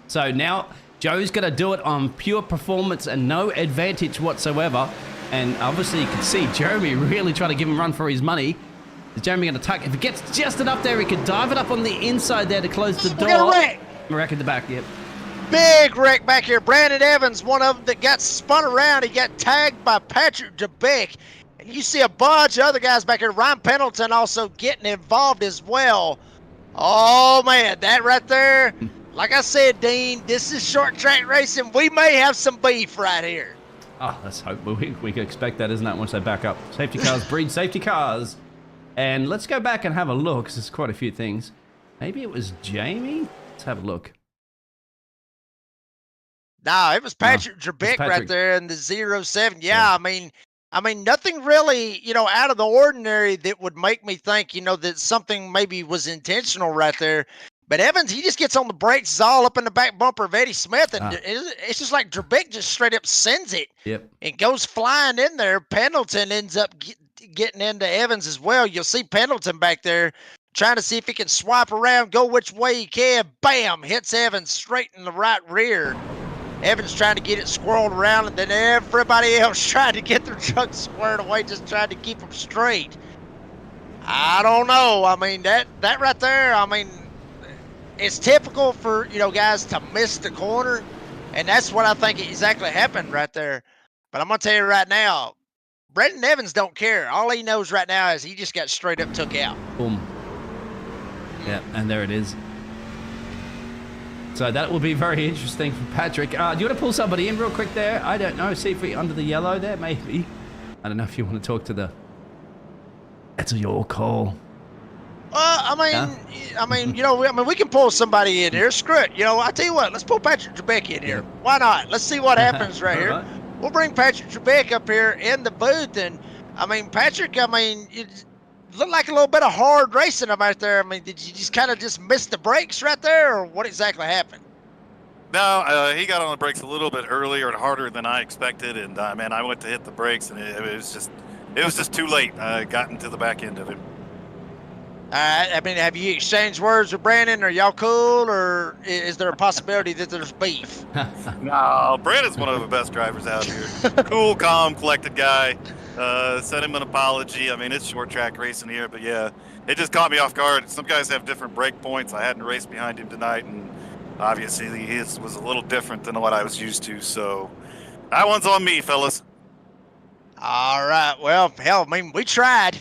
So now Joe's going to do it on pure performance and no advantage whatsoever. And obviously you can see Jeremy really trying to give him a run for his money. Is Jeremy going to tuck? If he gets just enough there, he could dive it up on the inside there to close the door. We got a wreck. Wreck in the back, yep. Big wreck back here. Brandon Evans, one of them that got spun around. He got tagged by Patrick DeBeck. And you see a bunch of other guys back here. Ryan Pendleton also getting involved as well. Oh, man, that right there. Like I said, Dean, this is short track racing. We may have some beef right here. Oh, let's hope. We can expect that, isn't it, once they back up. Safety cars breed safety cars. And let's go back and have a look, because there's quite a few things. Maybe it was Jamie? Let's have a look. No, it was Patrick Trebek right there in the 07. Yeah, I mean, nothing really, out of the ordinary that would make me think, that something maybe was intentional right there. But Evans, he just gets on the brakes, is all up in the back bumper of Eddie Smith, and it's just like Trebek just straight up sends it. Yep. And goes flying in there. Pendleton ends up getting into Evans as well. You'll see Pendleton back there trying to see if he can swap around, go which way he can. Bam! Hits Evans straight in the right rear. Evans trying to get it squirreled around, and then everybody else trying to get their truck squared away, just trying to keep them straight. I don't know. I mean, that right there, I mean, it's typical for, guys to miss the corner, and that's what I think exactly happened right there. But I'm going to tell you right now, Brendan Evans don't care. All he knows right now is he just got straight up took out. Boom. Yeah, and there it is. So that will be very interesting for Patrick. Do you want to pull somebody in real quick there? I don't know. See if we under the yellow there, maybe. I don't know if you want to talk to the... That's your call. I mean, we can pull somebody in here. Screw it. I tell you what, let's pull Patrick Trebek in here. Why not? Let's see what happens right here. Right. We'll bring Patrick Trebek up here in the booth. And, I mean, Patrick, it looked like a little bit of hard racing out there. I mean, did you just kind of just miss the brakes right there, or what exactly happened? No, he got on the brakes a little bit earlier and harder than I expected. And, man, I went to hit the brakes, and it was just too late. I got into the back end of him. I mean, have you exchanged words with Brandon? Are y'all cool, or is there a possibility that there's beef? No, Brandon's one of the best drivers out here. Cool, calm, collected guy. Sent him an apology. I mean, it's short track racing here, but yeah, it just caught me off guard. Some guys have different break points. I hadn't raced behind him tonight, and obviously his was a little different than what I was used to. So that one's on me, fellas. All right. Well, hell, I mean, we tried.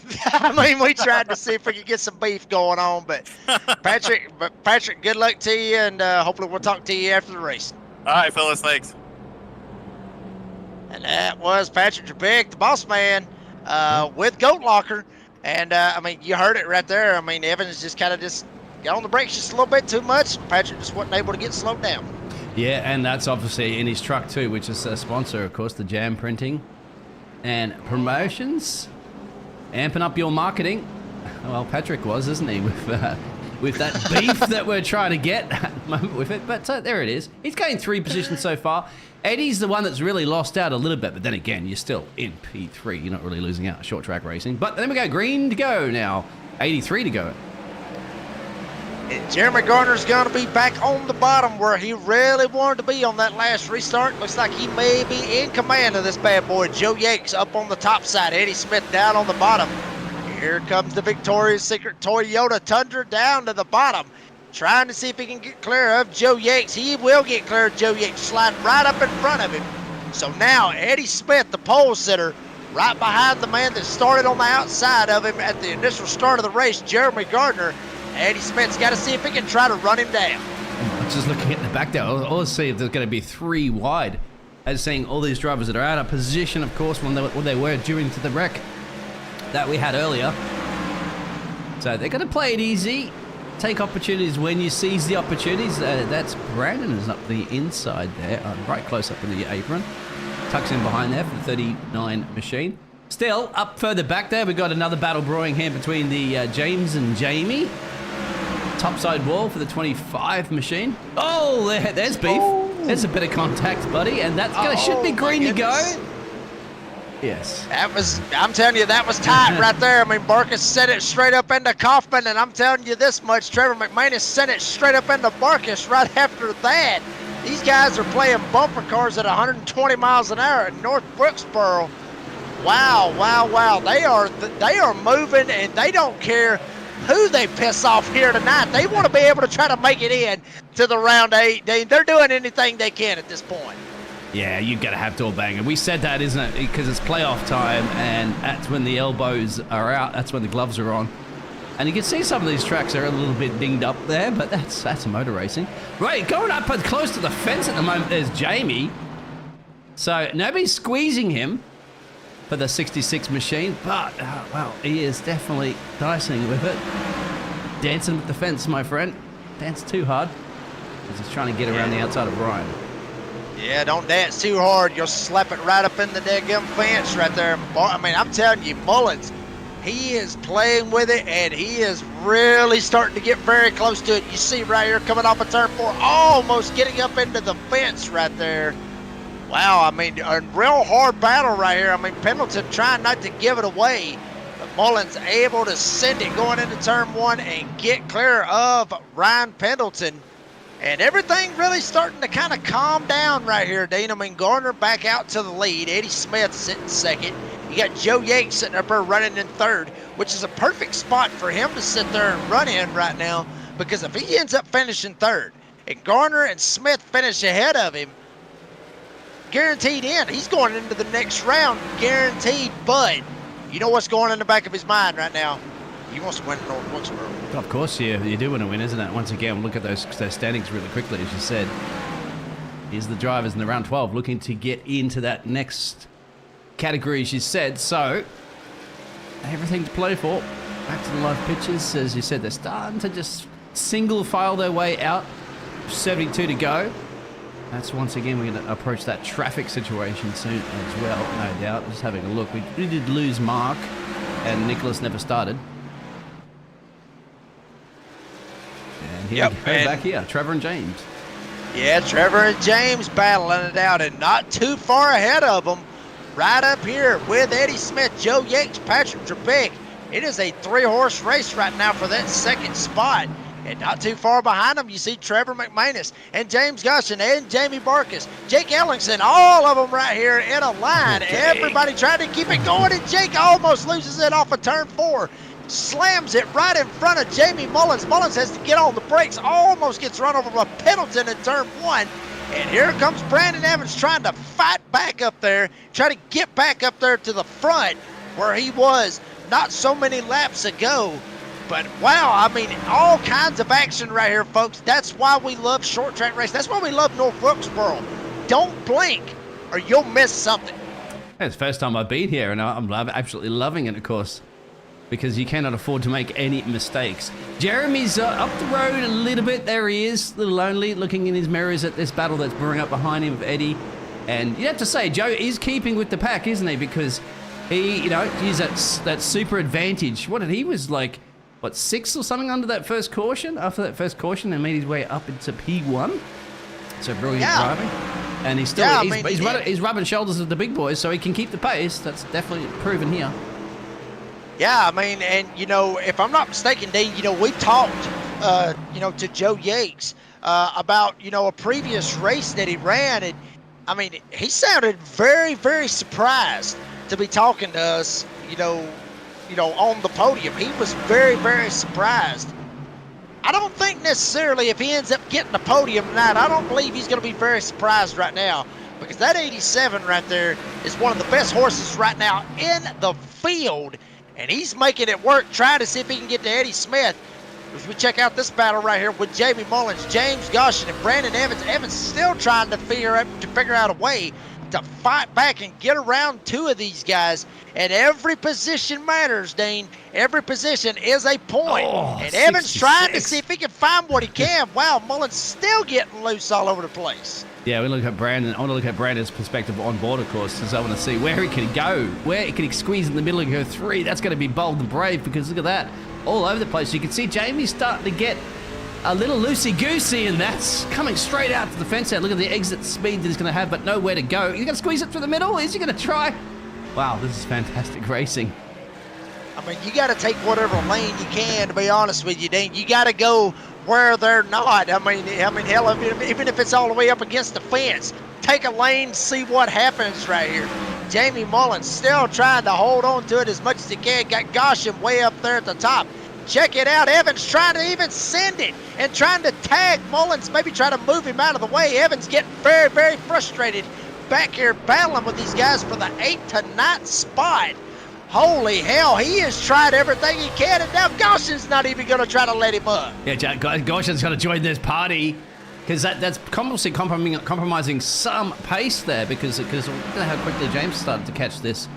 We tried to see if we could get some beef going on. But Patrick, good luck to you, and hopefully we'll talk to you after the race. All right, fellas, thanks. And that was Patrick Trebek, the boss man, with Goat Locker. And, I mean, you heard it right there. I mean, Evans just kind of just got on the brakes just a little bit too much. Patrick just wasn't able to get slowed down. Yeah, and that's obviously in his truck too, which is a sponsor, of course, the Jam Printing and Promotions. Amping up your marketing. Well, Patrick was, isn't he, with that beef that we're trying to get at the moment with it. But there it is. He's gained 3 positions so far. Eddie's the one that's really lost out a little bit, but then again, you're still in P3. You're not really losing out short track racing. But then we go green to go now. 83 to go. And Jeremy Garner's going to be back on the bottom where he really wanted to be on that last restart. Looks like he may be in command of this bad boy. Joe Yates up on the top side. Eddie Smith down on the bottom. Here comes the Victoria's Secret Toyota Tundra down to the bottom. Trying to see if he can get clear of Joe Yates. He will get clear of Joe Yates, sliding right up in front of him. So now Eddie Smith, the pole sitter, right behind the man that started on the outside of him at the initial start of the race, Jeremy Gardner. Eddie Smith's got to see if he can try to run him down. I'm just looking at the back there. I'll see if there's going to be 3 wide. As seeing all these drivers that are out of position, of course, when they were during to the wreck that we had earlier. So they're going to play it easy. Take opportunities when you seize the opportunities. That's Brandon is up the inside there, right close up in the apron. Tucks in behind there for the 39 machine. Still, up further back there, we've got another battle brewing here between the James and Jamie. Topside wall for the 25 machine. Oh, there's beef. Oh. There's a bit of contact, buddy, and that's should be green to go. Yes. I'm telling you, that was tight right there. I mean, Barkus sent it straight up into Kaufman, and I'm telling you this much, Trevor McManus sent it straight up into Barkus right after that. These guys are playing bumper cars at 120 miles an hour at North Wilkesboro. Wow, wow, wow. They are moving, and they don't care who they piss off here tonight. They want to be able to try to make it in to the round 8. They're doing anything they can at this point. Yeah, you've got to have door banger. We said that, isn't it? Because it's playoff time, and that's when the elbows are out. That's when the gloves are on. And you can see some of these tracks are a little bit dinged up there, but that's motor racing. Right, going up close to the fence at the moment, there's Jamie. So nobody's squeezing him for the 66 machine, but, well, he is definitely dicing with it. Dancing with the fence, my friend. Dance too hard. He's trying to get around the outside of Ryan. Yeah, don't dance too hard. You'll slap it right up in the daggum fence right there. I mean, I'm telling you, Mullins, he is playing with it, and he is really starting to get very close to it. You see right here coming off of turn 4, almost getting up into the fence right there. Wow, I mean, a real hard battle right here. I mean, Pendleton trying not to give it away, but Mullins able to send it going into turn 1 and get clear of Ryan Pendleton. And everything really starting to kind of calm down right here, Dean. I mean, Gardner back out to the lead. Eddie Smith sitting second. You got Joe Yates sitting up there running in third, which is a perfect spot for him to sit there and run in right now, because if he ends up finishing third and Gardner and Smith finish ahead of him, guaranteed in. He's going into the next round, guaranteed. But you know what's going in the back of his mind right now? He wants to win North Wilkesboro. Of course, you do want to win, isn't it? Once again, look at those standings really quickly, as you said. Here's the drivers in the round 12 looking to get into that next category, as you said. So, everything to play for. Back to the live pitches. As you said, they're starting to just single file their way out. 72 to go. That's once again, we're going to approach that traffic situation soon as well, no doubt. Just having a look. We did lose Mark, and Nicholas never started. And here we go back here, Trevor and James. Yeah, Trevor and James battling it out, and not too far ahead of them. Right up here with Eddie Smith, Joe Yates, Patrick Trebek. It is a 3-horse race right now for that second spot. And not too far behind them, you see Trevor McManus and James Gushin and Jamie Barkus, Jake Ellingson, all of them right here in a line. Okay. Everybody trying to keep it going, and Jake almost loses it off of turn 4. Slams it right in front of Jamie Mullins. Mullins has to get on the brakes, almost gets run over by Pendleton in turn 1. And here comes Brandon Evans trying to fight back up there, try to get back up there to the front where he was not so many laps ago. But wow, I mean, all kinds of action right here, folks. That's why we love short track race. That's why we love North Wilkesboro. Don't blink or you'll miss something. It's the first time I've been here, and I'm absolutely loving it, of course, because you cannot afford to make any mistakes. Jeremy's up the road a little bit. There he is, a little lonely, looking in his mirrors at this battle that's brewing up behind him with Eddie. And you have to say, Joe is keeping with the pack, isn't he? Because he, you know, he's that super advantage. He was like, what, 6th or something under that first caution? After that first caution, and made his way up into P1. So brilliant driving. And he's still he's rubbing shoulders with the big boys, so he can keep the pace. That's definitely proven here. Yeah, I mean, and, you know, if I'm not mistaken, Dean, you know, we talked, you know, to Joe Yates about, you know, a previous race that he ran. And, I mean, he sounded very, very surprised to be talking to us, you know, on the podium. He was very, very surprised. I don't think necessarily if he ends up getting the podium tonight, I don't believe he's going to be very surprised right now. because that 87 right there is one of the best horses right now in the field, and he's making it work, trying to see if he can get to Eddie Smith. As we check out this battle right here with Jamie Mullins, James Goshen, and Brandon Evans. Evans still trying to figure out a way to fight back and get around two of these guys. And every position matters, Dean. Every position is a point. And Evans trying to see if he can find what he can. Wow, Mullins still getting loose all over the place. Yeah, we look at Brandon. I want to look at Brandon's perspective on board, of course, because I want to see where he can go, where he can squeeze in the middle and go 3. That's going to be bold and brave, because look at that, all over the place. You can see Jamie's starting to get a little loosey-goosey, and that's coming straight out to the fence out. Look at the exit speed that he's going to have, but nowhere to go. He's going to squeeze it through the middle. Is he going to try? Wow, this is fantastic racing. I mean, you got to take whatever lane you can, to be honest with you, Dean. You got to go where they're not. I mean, hell, even if it's all the way up against the fence, take a lane, see what happens right here. Jamie Mullins still trying to hold on to it as much as he can. Got Goshen way up there at the top. Check it out. Evans trying to even send it and trying to tag Mullins, maybe try to move him out of the way. Evans getting very, very frustrated back here battling with these guys for the 8th to 9th spot. Holy hell, he has tried everything he can, and now Goshen's not even going to try to let him up. Yeah, Goshen's got to join this party, because that's obviously compromising some pace there, because look at how quickly James started to catch this.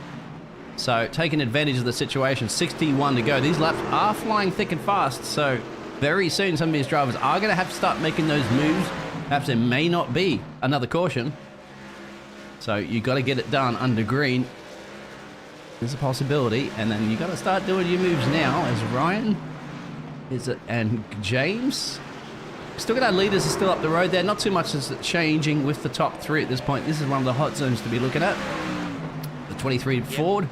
So taking advantage of the situation, 61 to go. These laps are flying thick and fast, so very soon some of these drivers are going to have to start making those moves. Perhaps there may not be another caution. So you got to get it done under green. There's a possibility, and then you got to start doing your moves now. As Ryan and James still got our leaders are still up the road there. Not too much is changing with the top 3 at this point. This is one of the hot zones to be looking at. The 23 Ford.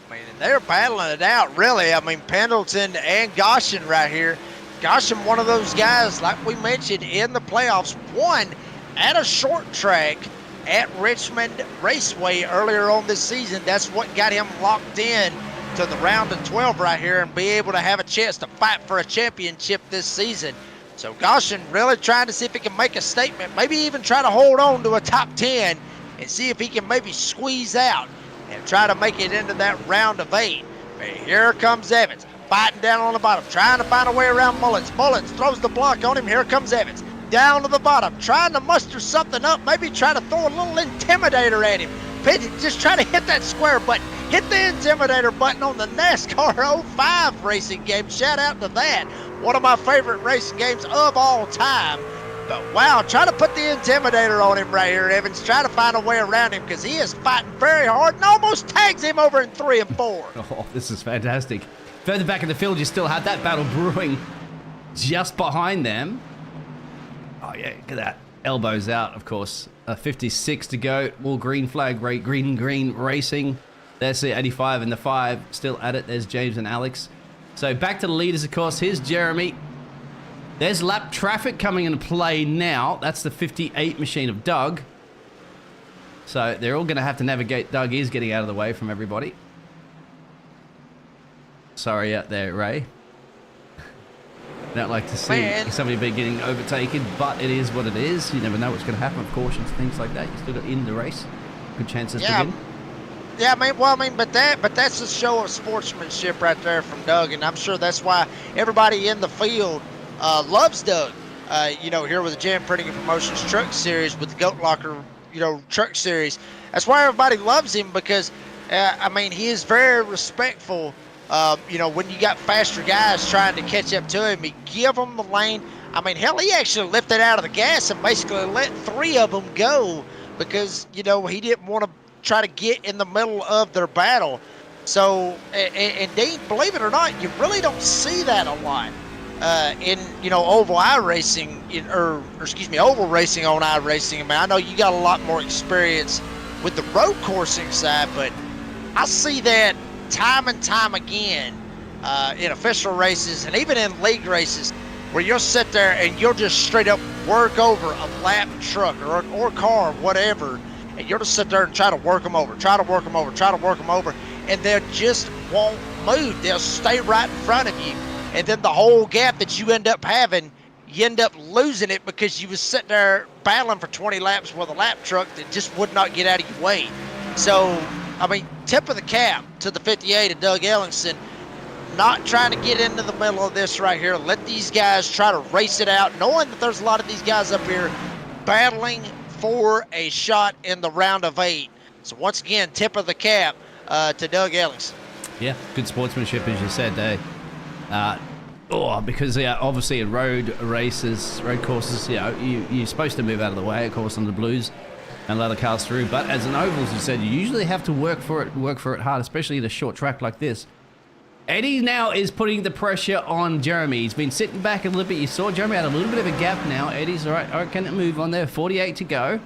I mean, they're battling it out, really. I mean, Pendleton and Goshen right here. Goshen, one of those guys, like we mentioned, in the playoffs, won at a short track at Richmond Raceway earlier on this season. That's what got him locked in to the round of 12 right here and be able to have a chance to fight for a championship this season. So Goshen really trying to see if he can make a statement, maybe even try to hold on to a top 10 and see if he can maybe squeeze out and try to make it into that round of 8. But here comes Evans, fighting down on the bottom, trying to find a way around Mullins. Mullins throws the block on him. Here comes Evans. Down to the bottom, trying to muster something up, maybe try to throw a little intimidator at him. Just try to hit that square button. Hit the intimidator button on the NASCAR 05 racing game. Shout out to that. One of my favorite racing games of all time. But wow, try to put the intimidator on him right here, Evans. Try to find a way around him, because he is fighting very hard and almost tags him over in 3 and 4. Oh, this is fantastic. Further back in the field, you still had that battle brewing just behind them. Oh, yeah, look at that. Elbows out, of course. 56 to go. More green flag, green racing. There's the 85 and the 5 still at it. There's James and Alex. So back to the leaders, of course. Here's Jeremy. There's lap traffic coming into play now. That's the 58 machine of Doug. So they're all going to have to navigate. Doug is getting out of the way from everybody. Sorry out there, Ray. Don't like to see somebody be getting overtaken, but it is what it is. You never know what's going to happen with cautions, things like that. You still got in the race, good chances to win. Yeah, but that's a show of sportsmanship right there from Doug, and I'm sure that's why everybody in the field loves Doug. Here with the Jam Printing and Promotions Truck Series, with the Goat Locker, Truck Series. That's why everybody loves him, because he is very respectful. When you got faster guys trying to catch up to him, he give them the lane. Hell, he actually lifted out of the gas and basically let 3 of them go, because, he didn't want to try to get in the middle of their battle. So, and Dean, believe it or not, you really don't see that a lot in, oval iRacing, oval racing on iRacing. I know you got a lot more experience with the road coursing side, but I see that time and time again in official races and even in league races, where you'll sit there and you'll just straight up work over a lap truck or car, whatever, and you'll just sit there and try to work them over, and they just won't move. They'll stay right in front of you, and then the whole gap that you end up having you end up losing it because you was sitting there battling for 20 laps with a lap truck that just would not get out of your way. So, I mean, tip of the cap to the 58 of Doug Ellingson, not trying to get into the middle of this right here. Let these guys try to race it out, knowing that there's a lot of these guys up here battling for a shot in the round of 8. So once again, tip of the cap to Doug Ellingson. Yeah, good sportsmanship, as you said. Because obviously in road races, road courses, you're supposed to move out of the way, of course, on the blues and let the cars through. But as an oval, as you said, you usually have to work for it hard, especially in a short track like this. Eddie now is putting the pressure on Jeremy. He's been sitting back a little bit. You saw Jeremy had a little bit of a gap now. Eddie's all right, can it move on there? 48 to go.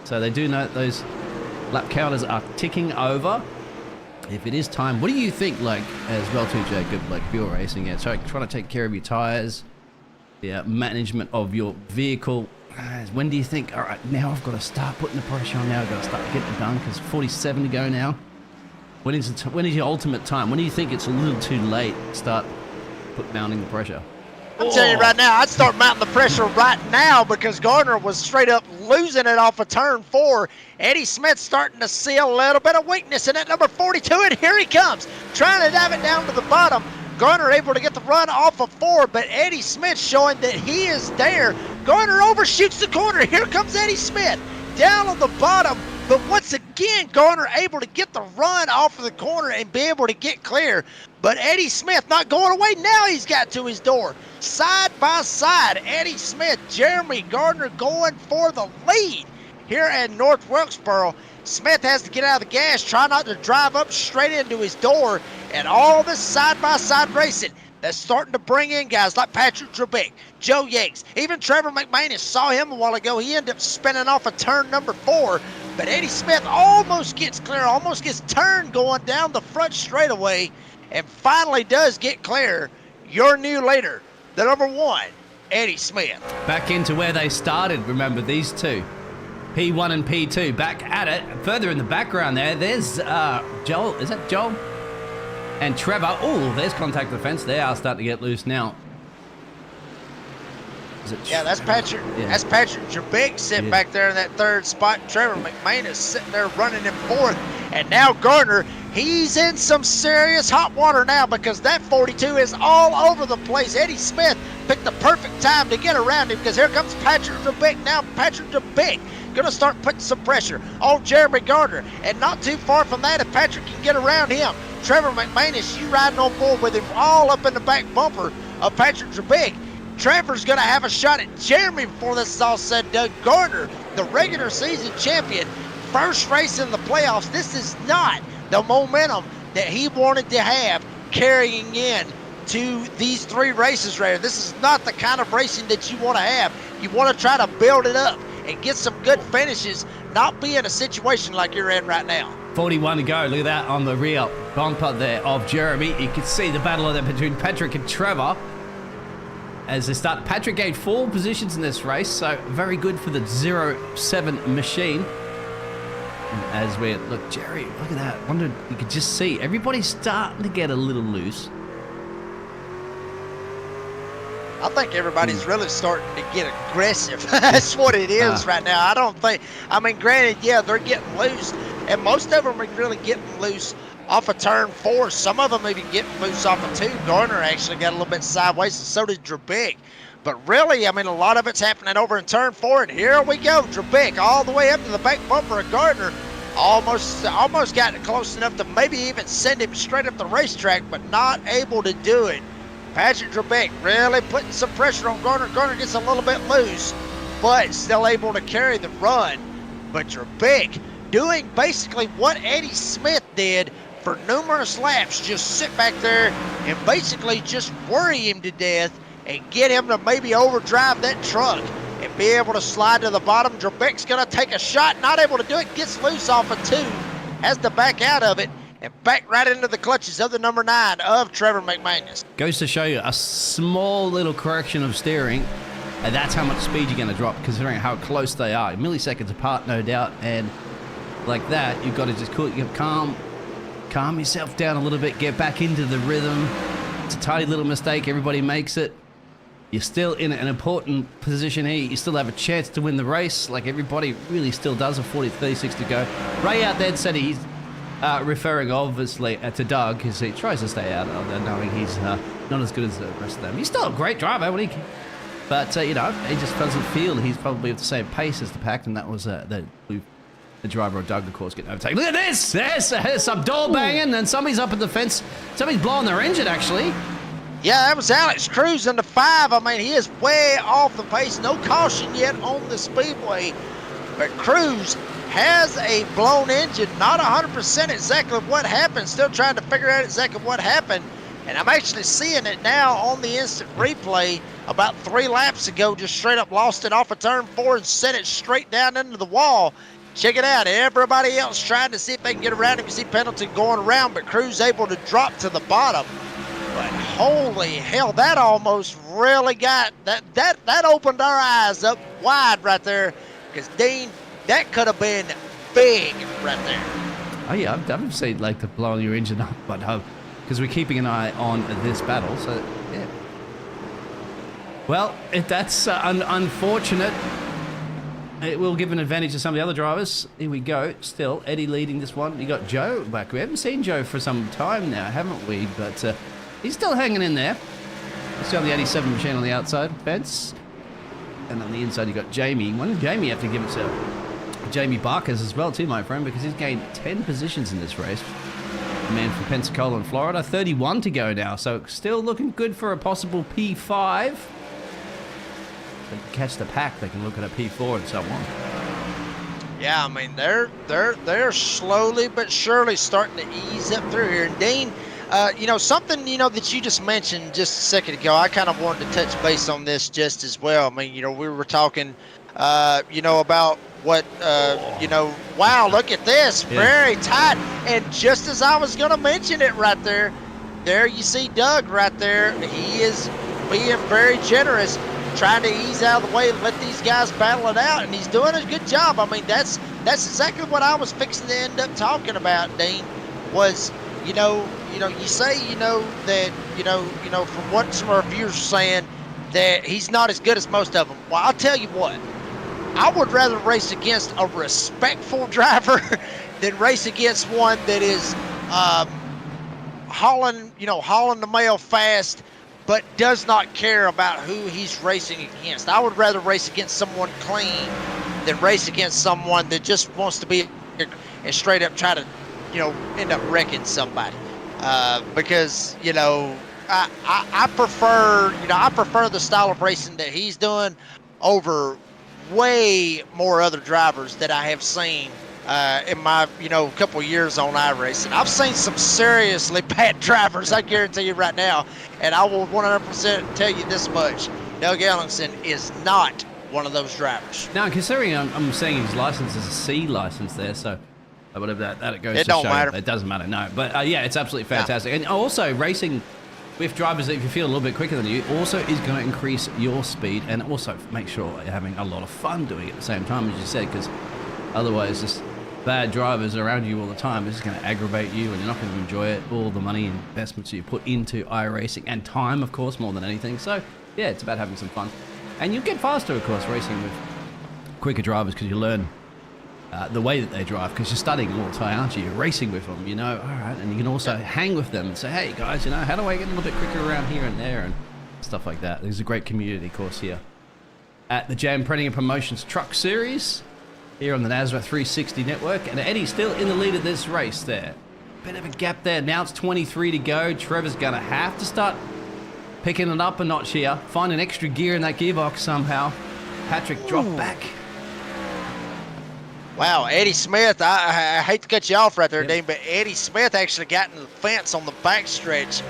So they do know those lap counters are ticking over. If it is time, what do you think, like, as well too, Jacob, like pure racing, trying to take care of your tires, management of your vehicle. When do you think, all right, now I've got to start putting the pressure on, now I've got to start getting it done, because 47 to go now. When is your ultimate time? When do you think it's a little too late to start mounting the pressure? I'm telling you right now, I'd start mounting the pressure right now because Gardner was straight up losing it off of turn 4. Eddie Smith's starting to see a little bit of weakness in that number 42, and here he comes, trying to dive it down to the bottom. Gardner able to get the run off of 4, but Eddie Smith showing that he is there. Gardner overshoots the corner. Here comes Eddie Smith down on the bottom. But once again, Gardner able to get the run off of the corner and be able to get clear. But Eddie Smith not going away. Now he's got to his door. Side by side, Eddie Smith, Jeremy Gardner going for the lead here at North Wilkesboro. Smith has to get out of the gas, try not to drive up straight into his door. And all this side-by-side racing that's starting to bring in guys like Patrick Trebeck, Joe Yates, even Trevor McManus. Saw him a while ago. He ended up spinning off of turn number 4. But Eddie Smith almost gets clear, almost gets turned going down the front straightaway, and finally does get clear. Your new leader, the number 1, Eddie Smith. Back into where they started, remember, these two. P1 and P2, back at it. Further in the background there's Joel. Is that Joel? And Trevor. Oh, there's contact defense. They are starting to get loose now. That's Patrick. Yeah. That's Patrick Trebeck sitting back there in that 3rd spot. Trevor McManus sitting there running in 4th. And now Gardner, he's in some serious hot water now because that 42 is all over the place. Eddie Smith picked the perfect time to get around him because here comes Patrick Trebeck. Now Patrick Trebeck going to start putting some pressure on Jeremy Gardner. And not too far from that, if Patrick can get around him, Trevor McManus, you riding on board with him all up in the back bumper of Patrick Trebeck. Trevor's going to have a shot at Jeremy before this is all said and done. Gardner, the regular season champion, first race in the playoffs. This is not the momentum that he wanted to have carrying in to these 3 races right here. This is not the kind of racing that you want to have. You want to try to build it up and get some good finishes, not be in a situation like you're in right now. 41 to go. Look at that on the rear bumper there of Jeremy. You can see the battle there between Patrick and Trevor. As they start, Patrick gained 4 positions in this race, so very good for the 0-7 machine. And as we look, Jerry, look at that. Wondered, you could just see everybody's starting to get a little loose. I think everybody's really starting to get aggressive. That's what it is right now. I mean, granted, yeah, they're getting loose, and most of them are really getting loose off of turn 4. Some of them even getting loose off of 2. Gardner actually got a little bit sideways, and so did Trebeck. But really, I mean, a lot of it's happening over in turn 4, and here we go. Trebeck all the way up to the back bumper of Gardner. Almost got close enough to maybe even send him straight up the racetrack, but not able to do it. Patrick Trebeck really putting some pressure on Gardner. Gardner gets a little bit loose, but still able to carry the run. But Trebeck doing basically what Eddie Smith did for numerous laps, just sit back there and basically just worry him to death and get him to maybe overdrive that truck and be able to slide to the bottom. Trebeck's going to take a shot, not able to do it, gets loose off of 2, has to back out of it, and back right into the clutches of the number 9 of Trevor McManus. Goes to show you a small little correction of steering, and that's how much speed you're going to drop, considering how close they are. Milliseconds apart, no doubt, and like that, you've got to just calm yourself down a little bit, get back into the rhythm. It's a tiny little mistake, everybody makes it. You're still in an important position here. You still have a chance to win the race. Like everybody really still does. A 40-36 to go. Ray out there said he's referring obviously to Doug because he tries to stay out of there knowing he's not as good as the rest of them. He's still a great driver, but you know, he just doesn't feel he's probably at the same pace as the pack, and that was the driver of Doug, of course, getting overtaken. Look at this! There's some door banging, and somebody's up at the fence. Somebody's blowing their engine, actually. Yeah, that was Alex Cruz in the 5. I mean, he is way off the pace. No caution yet on the Speedway, but Cruz has a blown engine. Not 100% exactly what happened. Still trying to figure out exactly what happened. And I'm actually seeing it now on the instant replay. About 3 laps ago, just straight up lost it off of turn 4 and sent it straight down into the wall. Check it out. Everybody else trying to see if they can get around him. You see Pendleton going around, but Cruz able to drop to the bottom. But holy hell, that almost really got that opened our eyes up wide right there. Because Dean, that could have been big right there. Oh yeah, I've seen like the blowing your engine up, but because we're keeping an eye on this battle, so yeah. Well, that's unfortunate. It will give an advantage to some of the other drivers. Here we go. Still, Eddie leading this one. You got Joe back. We haven't seen Joe for some time now, haven't we? But he's still hanging in there. Still on the 87 machine on the outside fence. And on the inside, you got Jamie. Why did Jamie have to give it to Jamie Barkers as well, too, my friend? Because he's gained 10 positions in this race. The man from Pensacola in Florida. 31 to go now. So still looking good for a possible P5. They can catch the pack, they can look at a P4 and so on. Yeah, I mean they're slowly but surely starting to ease up through here. And Dean, you know, something that you just mentioned just a second ago, I kind of wanted to touch base on this just as well. I mean, we were talking, about what, wow, look at this, very tight. And just as I was gonna mention it right there you see Doug right there. He is being very generous, trying to ease out of the way and let these guys battle it out, and he's doing a good job. I mean, that's exactly what I was fixing to end up talking about, Dean, was, you say, that, from what some of our viewers are saying, that he's not as good as most of them. Well, I'll tell you what, I would rather race against a respectful driver than race against one that is hauling the mail fast, but does not care about who he's racing against. I would rather race against someone clean than race against someone that just wants to be and straight up try to, end up wrecking somebody. Because, I prefer the style of racing that he's doing over way more other drivers that I have seen in my, couple years on iRacing. I've seen some seriously bad drivers, I guarantee you right now, and I will 100% tell you this much. Doug Ellingson is not one of those drivers. Now, considering I'm saying his license is a C license there, so whatever that it goes it to don't show. matter. It doesn't matter, no. But yeah, it's absolutely fantastic. Yeah. And also, racing with drivers that if you feel a little bit quicker than you also is going to increase your speed and also make sure you're having a lot of fun doing it at the same time, as you said, because otherwise just bad drivers around you all the time is going to aggravate you and you're not going to enjoy it. All the money and investments you put into iRacing and time, of course, more than anything. So yeah, it's about having some fun. And you get faster, of course, racing with quicker drivers because you learn the way that they drive, because you're studying all the time, aren't you? You're racing with them, all right, and you can also hang with them and say, hey guys, how do I get a little bit quicker around here and there and stuff like that. There's a great community course here at the Jam Printing and Promotions Truck Series here on the NASRA 360 network, and Eddie's still in the lead of this race there. Bit of a gap there. Now it's 23 to go. Trevor's gonna have to start picking it up a notch here, find an extra gear in that gearbox somehow. Patrick dropped back. Wow, Eddie Smith, I hate to cut you off right there, Dean, but Eddie Smith actually got in the fence on the backstretch.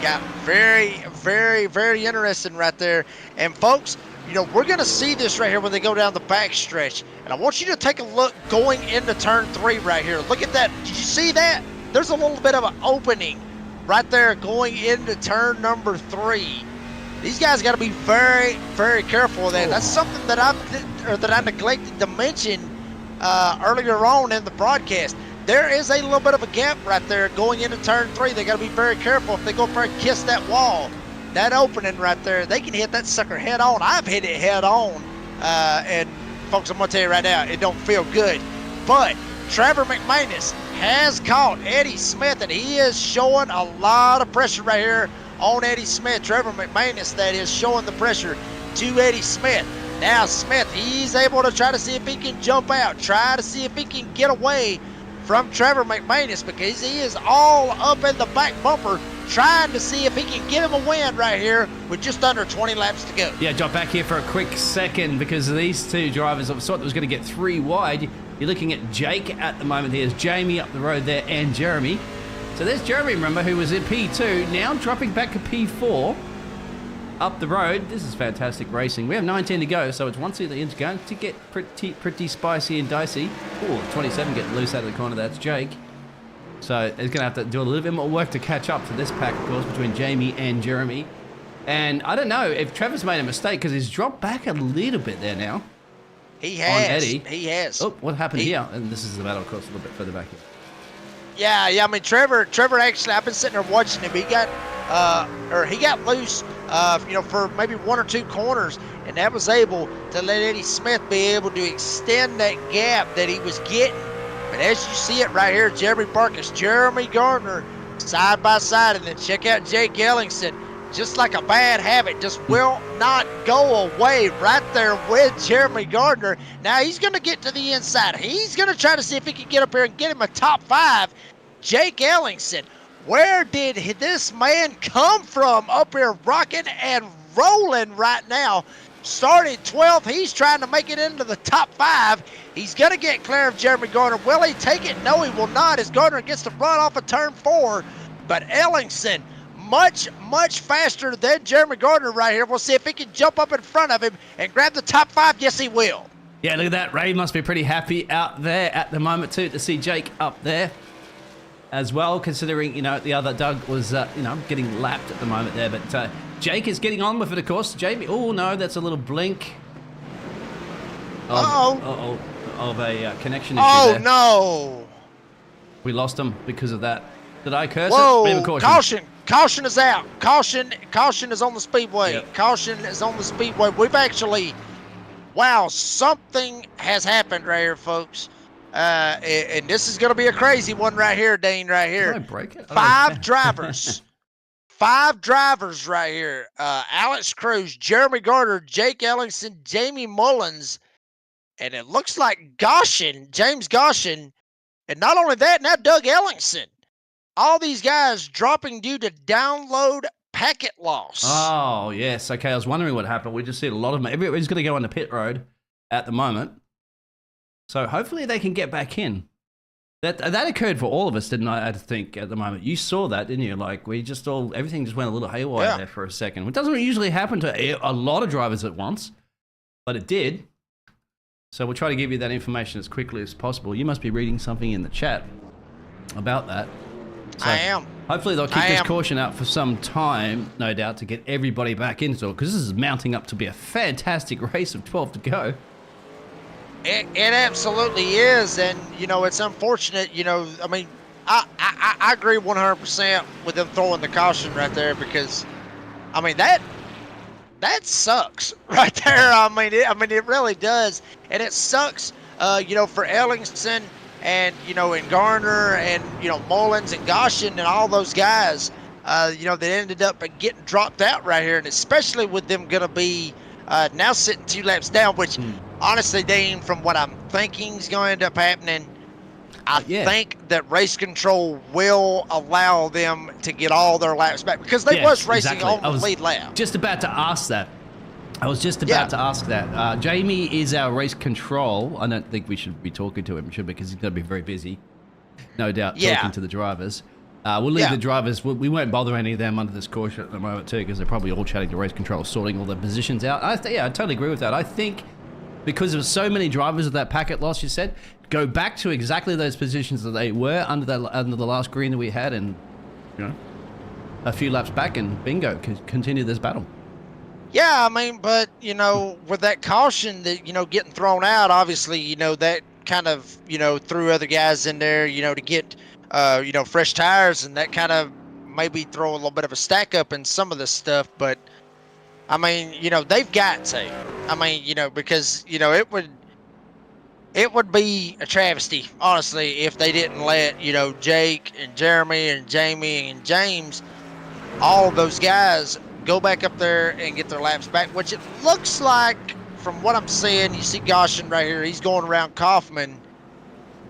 Got very, very, very interesting right there. And folks, we're going to see this right here when they go down the backstretch. And I want you to take a look going into turn 3 right here. Look at that. Did you see that? There's a little bit of an opening right there going into turn number 3. These guys got to be very, very careful of that. That's something that I neglected to mention earlier on in the broadcast. There is a little bit of a gap right there going into turn 3. They got to be very careful. If they go for a kiss that wall, that opening right there, they can hit that sucker head on. I've hit it head on, and folks, I'm gonna tell you right now, it don't feel good. But Trevor McManus has caught Eddie Smith, and he is showing a lot of pressure right here on Eddie Smith. Trevor McManus, that is showing the pressure to Eddie Smith. Now Smith, he's able to try to see if he can jump out, try to see if he can get away from Trevor McManus, because he is all up in the back bumper trying to see if he can get him a win right here with just under 20 laps to go. Yeah, jump back here for a quick second because these two drivers, I thought that was going to get 3 wide. You're looking at Jake at the moment. There's Jamie up the road there and Jeremy. So there's Jeremy, remember, who was in P2, now dropping back to P4 up the road. This is fantastic racing. We have 19 to go, so it's once the end's going to get pretty spicy and dicey. Oh, 27 getting loose out of the corner. That's Jake. So he's going to have to do a little bit more work to catch up to this pack, of course, between Jamie and Jeremy. And I don't know if Trevor's made a mistake because he's dropped back a little bit there now. He has. On Eddie. He has. Oh, what happened here? And this is the battle, of course, a little bit further back here. Yeah. I mean, Trevor actually, I've been sitting there watching him. He got loose, for maybe 1 or 2 corners, and that was able to let Eddie Smith be able to extend that gap that he was getting. But as you see it right here, Jeremy Parkes, Jeremy Gardner, side by side, and then check out Jake Ellingson. Just like a bad habit, just will not go away right there with Jeremy Gardner. Now he's going to get to the inside. He's going to try to see if he can get up here and get him a top 5. Jake Ellingson, where did this man come from up here rocking and rolling right now? Starting 12th, he's trying to make it into the top 5. He's going to get clear of Jeremy Gardner. Will he take it? No, he will not, as Gardner gets to run off of turn 4. But Ellingson, much faster than Jeremy Gardner right here. We'll see if he can jump up in front of him and grab the top 5. Yes, he will. Yeah, look at that. Ray must be pretty happy out there at the moment, too, to see Jake up there as well, considering, the other Doug was, getting lapped at the moment there. But Jake is getting on with it, of course. Jamie, oh, no, that's a little blink of a connection issue there. Oh, no. We lost him because of that. Did I curse Whoa, it? Caution. Caution is out. Caution is on the speedway. Yep. Caution is on the speedway. We've actually, wow, something has happened right here, folks. And this is going to be a crazy one right here, Dean, right here. Did I break it? 5 drivers. 5 drivers right here. Alex Cruz, Jeremy Gardner, Jake Ellingson, Jamie Mullins, and it looks like James Goshen, and not only that, now Doug Ellingson. All these guys dropping due to download packet loss. Oh, yes. Okay, I was wondering what happened. We just see a lot of them. Everybody's going to go on the pit road at the moment. So hopefully they can get back in. That occurred for all of us, didn't I think, at the moment? You saw that, didn't you? Like, everything just went a little haywire there for a second. It doesn't usually happen to a lot of drivers at once, but it did. So we'll try to give you that information as quickly as possible. You must be reading something in the chat about that. So I am. Hopefully they'll keep this caution out for some time, no doubt, to get everybody back into it, because this is mounting up to be a fantastic race of 12 to go. It absolutely is, and it's unfortunate. I mean, I agree 100% with them throwing the caution right there, because, I mean, that sucks right there. I mean, it really does, and it sucks. For Ellingson and and Garner and Mullins and Goshen and all those guys, that ended up getting dropped out right here, and especially with them gonna be now sitting 2 laps down, which. Honestly, Dean, from what I'm thinking is going to end up happening, I think that race control will allow them to get all their laps back, because they was racing on the lead lap. Just about to ask that. I was just about to ask that. Jamie is our race control. I don't think we should be talking to him, because he's going to be very busy, no doubt, talking to the drivers. We'll leave the drivers. We won't bother any of them under this caution at the moment, too, because they're probably all chatting to race control, sorting all the positions out. I totally agree with that. I think because there were so many drivers of that packet loss, you said, go back to exactly those positions that they were under the last green that we had, and a few laps back, and bingo, continue this battle. Yeah, I mean, but with that caution that getting thrown out, obviously that kind of threw other guys in there to get fresh tires, and that kind of maybe throw a little bit of a stack up in some of this stuff, but I mean, they've got to. I mean, because it would be a travesty, honestly, if they didn't let Jake and Jeremy and Jamie and James, all of those guys, go back up there and get their laps back. Which it looks like, from what I'm seeing, you see Goshen right here. He's going around Kaufman.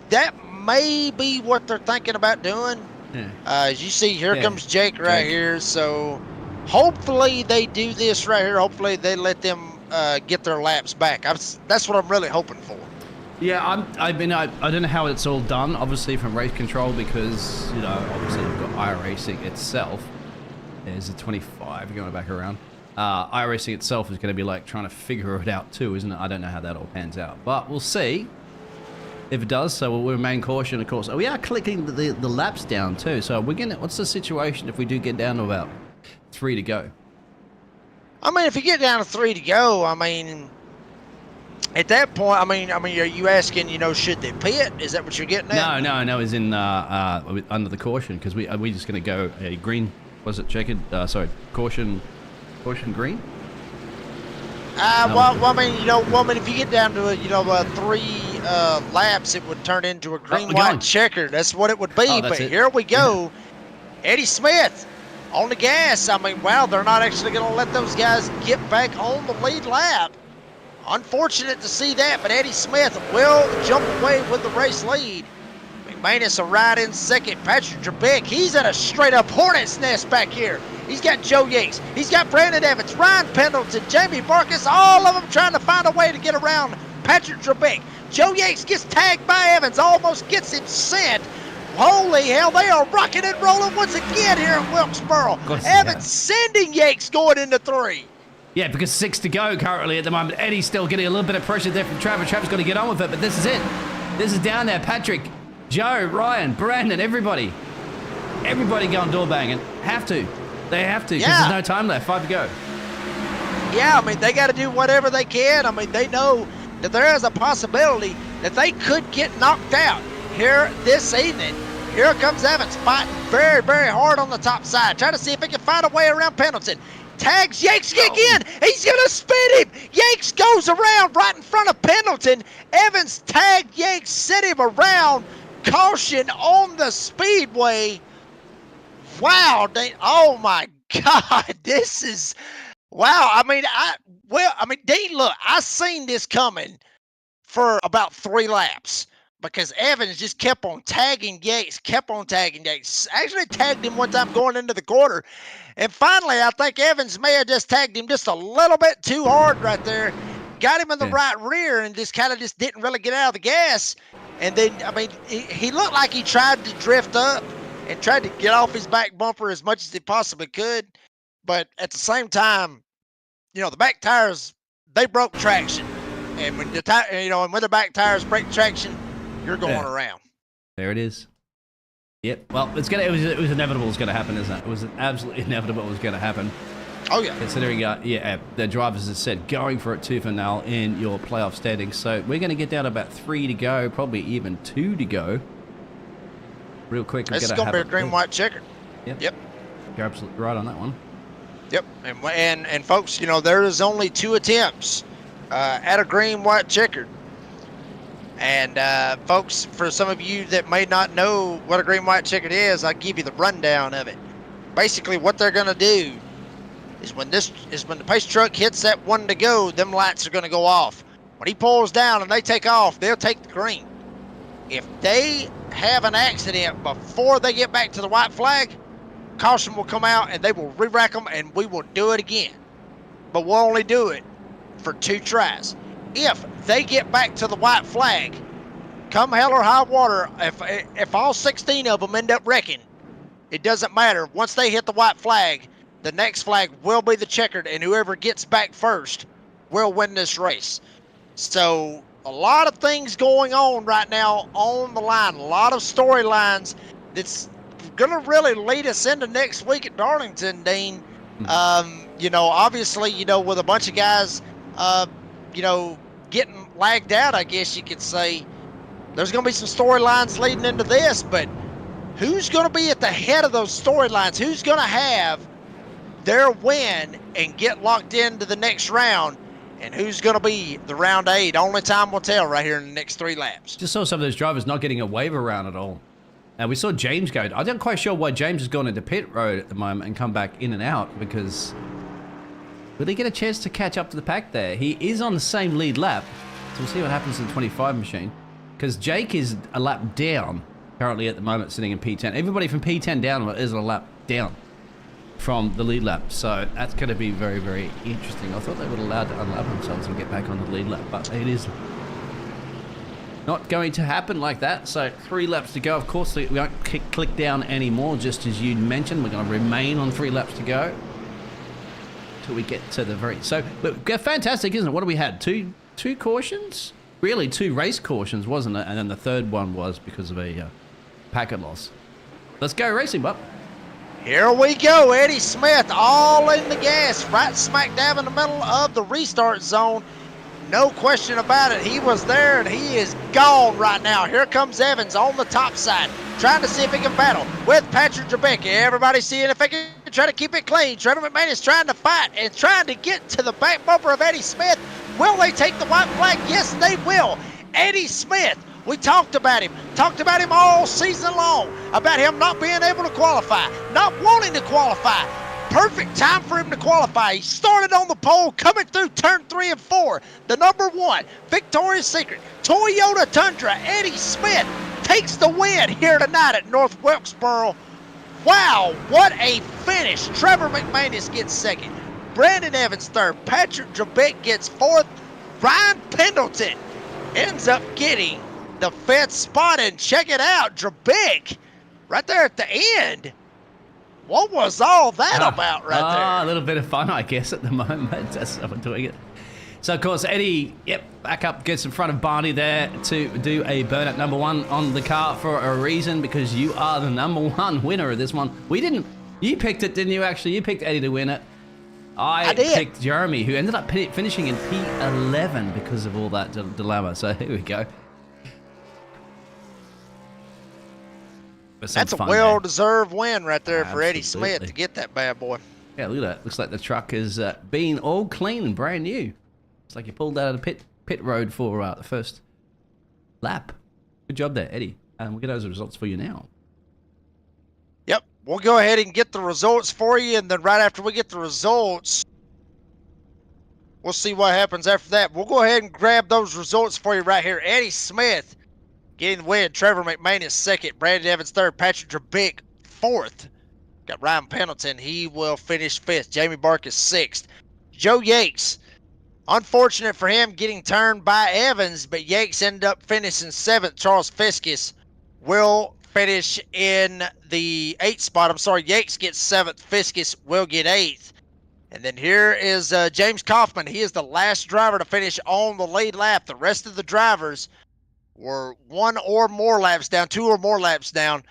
That may be what they're thinking about doing. Yeah. As you see, here Yeah. comes Jake right Jake. here. So hopefully they do this right here. Hopefully they let them get their laps back. That's what I'm really hoping for. Yeah, I don't know how it's all done, obviously, from race control, because, obviously you've got iRacing itself. There's a 25 going back around. iRacing itself is going to be like trying to figure it out too, isn't it? I don't know how that all pans out, but we'll see if it does. So we'll remain caution, of course. We are clicking the laps down too. So what's the situation if we do get down to about 3 to go? I mean, if you get down to 3 to go, I mean, at that point, I mean, are you asking, should they pit? Is that what you're getting at? No. It's in under the caution, because we just going to go a green. Was it checkered? Sorry, caution green. Well, I mean, if you get down to 3 laps, it would turn into a green, white, checkered. That's what it would be. Oh, But it. here we go. Eddie Smith on the gas. I mean, wow, they're not actually going to let those guys get back on the lead lap. Unfortunate to see that, but Eddie Smith will jump away with the race lead. McManus a right in second. Patrick Trebek, he's at a straight-up hornet's nest back here. He's got Joe Yates. He's got Brandon Evans, Ryan Pendleton, Jamie Barkus, all of them trying to find a way to get around Patrick Trebek. Joe Yates gets tagged by Evans, almost gets him sent. Holy hell, they are rocking and rolling once again here in Wilkesboro. Evans sending Yates going into 3. Yeah, because 6 to go currently at the moment. Eddie's still getting a little bit of pressure there from Trevor. Trevor's got to get on with it, but this is it. This is down there. Patrick, Joe, Ryan, Brandon, everybody going door banging. Have to. They have to, because there's no time left. 5 to go. Yeah, I mean, they got to do whatever they can. I mean, they know that there is a possibility that they could get knocked out here this evening. Here comes Evans fighting very, very hard on the top side, trying to see if he can find a way around Pendleton. Tags Yakes again. He's going to spin him. Yakes goes around right in front of Pendleton. Evans tagged Yakes, set him around. Caution on the Speedway. Wow. Oh, my God. This is... Wow. I mean, Dean, look, I seen this coming for about 3 laps. Because Evans just kept on tagging Yates, Actually tagged him one time going into the quarter. And finally, I think Evans may have just tagged him just a little bit too hard right there. Got him in the right rear and just kind of just didn't really get out of the gas. And then, I mean, he looked like he tried to drift up and tried to get off his back bumper as much as he possibly could. But at the same time, the back tires, they broke traction. And when when the back tires break traction, you're going around. There it is. Yep. Well, it was inevitable it was going to happen, isn't it? It was absolutely inevitable it was going to happen. Oh, yeah. Considering, the drivers, as said, going for it tooth and nail in your playoff standings. So we're going to get down to about 3 to go, probably even 2 to go. Real quick. This is going to be a green, white, checkered. Yep. You're absolutely right on that one. Yep. And folks, there is only 2 attempts at a green, white, checkered. And folks, for some of you that may not know what a green, white, checkered is, I'll give you the rundown of it. Basically, what they're going to do is when the pace truck hits that 1 to go, them lights are going to go off. When he pulls down and they take off, they'll take the green. If they have an accident before they get back to the white flag, caution will come out and they will re-rack them and we will do it again. But we'll only do it for 2 tries. If they get back to the white flag, come hell or high water, if all 16 of them end up wrecking, it doesn't matter. Once they hit the white flag, the next flag will be the checkered, and whoever gets back first will win this race. So a lot of things going on right now on the line, a lot of storylines that's going to really lead us into next week at Darlington, Dean. Obviously, with a bunch of guys, getting lagged out, I guess you could say. There's going to be some storylines leading into this, but who's going to be at the head of those storylines? Who's going to have their win and get locked into the next round? And who's going to be the round 8? Only time will tell right here in the next 3 laps. Just saw some of those drivers not getting a waiver round at all. We saw James go. I'm not quite sure why James has gone into pit road at the moment and come back in and out, because will he get a chance to catch up to the pack there? He is on the same lead lap, so we'll see what happens in the 25 machine, because Jake is a lap down currently at the moment, sitting in P10. Everybody from P10 down is a lap down from the lead lap, so that's going to be very, very interesting. I thought they would allow to unlap themselves and get back on the lead lap, but it is not going to happen like that. So 3 laps to go. Of course, we won't click down anymore, just as you mentioned. We're going to remain on 3 laps to go till we get to the very... So, but fantastic, isn't it? What do we had? Two cautions? Really, 2 race cautions, wasn't it? And then the third one was because of a packet loss. Let's go racing, Bob. Here we go. Eddie Smith all in the gas, right smack dab in the middle of the restart zone. No question about it. He was there, and he is gone right now. Here comes Evans on the top side, trying to see if he can battle with Patrick Trebek. Everybody seeing if he can try to keep it clean. Trevor McMahon is trying to fight and trying to get to the back bumper of Eddie Smith. Will they take the white flag? Yes, they will. Eddie Smith, we talked about him all season long, about him not being able to qualify, not wanting to qualify. Perfect time for him to qualify. He started on the pole, coming through turn 3 and 4. The number 1 Victoria's Secret Toyota Tundra, Eddie Smith, takes the win here tonight at North Wilkesboro. Wow, what a finish. Trevor McManus gets 2nd. Brandon Evans 3rd. Patrick Trebek gets 4th. Ryan Pendleton ends up getting the 5th spot. And check it out, Trebek right there at the end. What was all that about right there? A little bit of fun, I guess, at the moment. That's how we're doing it. So, of course, Eddie, back up, gets in front of Barney there to do a burnout number 1 on the car for a reason, because you are the number 1 winner of this one. We didn't... You picked it, didn't you, actually? You picked Eddie to win it. I picked Jeremy, who ended up finishing in P11 because of all that dilemma. So, here we go. That's a well-deserved win right there for Eddie Smith to get that bad boy. Yeah, look at that. Looks like the truck has been all clean and brand new. It's like you pulled out of the pit road for the first lap. Good job there, Eddie. And we'll get those results for you now. Yep, we'll go ahead and get the results for you, and then right after we get the results, we'll see what happens after that. We'll go ahead and grab those results for you right here. Eddie Smith getting the win. Trevor McManus 2nd. Brandon Evans 3rd. Patrick Trebek 4th. Got Ryan Pendleton. He will finish 5th. Jamie Barkus 6th. Joe Yates, unfortunate for him getting turned by Evans, but Yates ended up finishing 7th. Charles Fiskus will finish in the 8th spot. I'm sorry, Yates gets 7th. Fiskus will get 8th. And then here is James Kaufman. He is the last driver to finish on the lead lap. The rest of the drivers were 1 or more laps down, 2 or more laps down.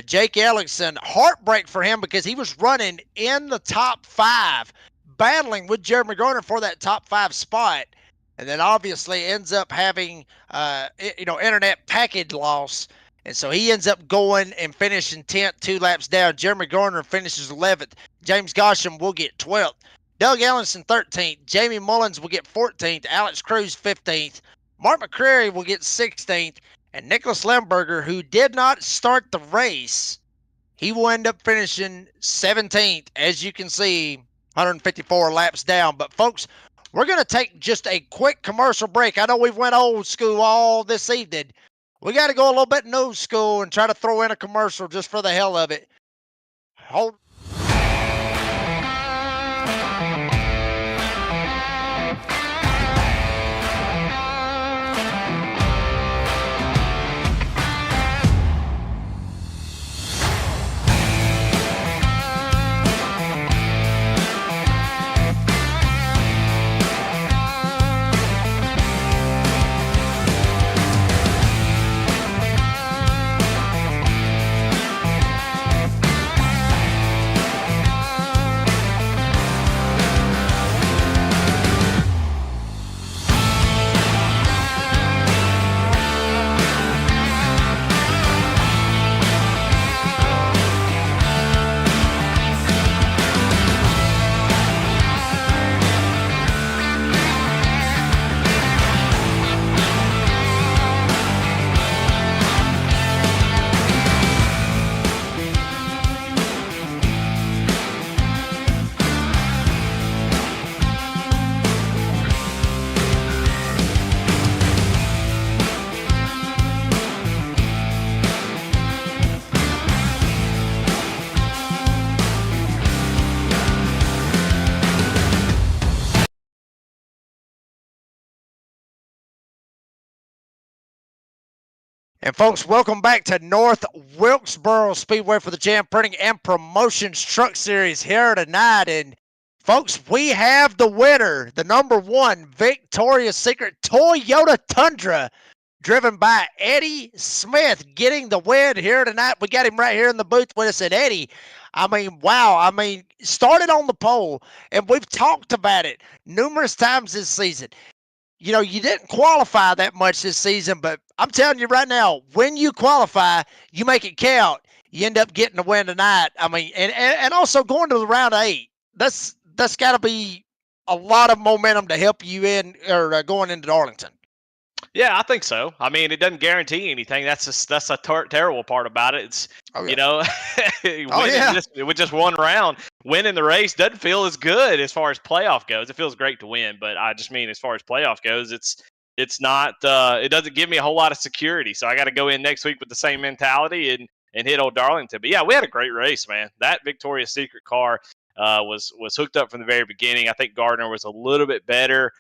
Jake Ellingson, heartbreak for him because he was running in the top 5, battling with Jeremy Garner for that top 5 spot. And then obviously ends up having, internet package loss. And so he ends up going and finishing 10th, 2 laps down. Jeremy Garner finishes 11th. James Gosham will get 12th. Doug Ellingson 13th. Jamie Mullins will get 14th. Alex Cruz 15th. Mark McCreary will get 16th, and Nicholas Lemberger, who did not start the race, he will end up finishing 17th, as you can see, 154 laps down. But, folks, we're going to take just a quick commercial break. I know we've went old school all this evening. We got to go a little bit new school and try to throw in a commercial just for the hell of it. Hold And folks, welcome back to North Wilkesboro Speedway for the Jam Printing and Promotions Truck Series here tonight. And folks, we have the winner, the number one Victoria's Secret Toyota Tundra, driven by Eddie Smith, getting the win here tonight. We got him right here in the booth with us. And Eddie, I mean, wow. I mean, started on the pole, and we've talked about it numerous times this season. You know, you didn't qualify that much this season, but I'm telling you right now, when you qualify, you make it count. You end up getting the win tonight. I mean, and also going to the round of 8. That's got to be a lot of momentum to help you in or going into Darlington. Yeah, I think so. I mean, it doesn't guarantee anything. That's a terrible part about it. It's you know, with just one round, winning the race doesn't feel as good as far as playoff goes. It feels great to win, but I just mean as far as playoff goes, it's not. It doesn't give me a whole lot of security. So I got to go in next week with the same mentality and hit old Darlington. But yeah, we had a great race, man. That Victoria's Secret car was hooked up from the very beginning. I think Gardner was a little bit better.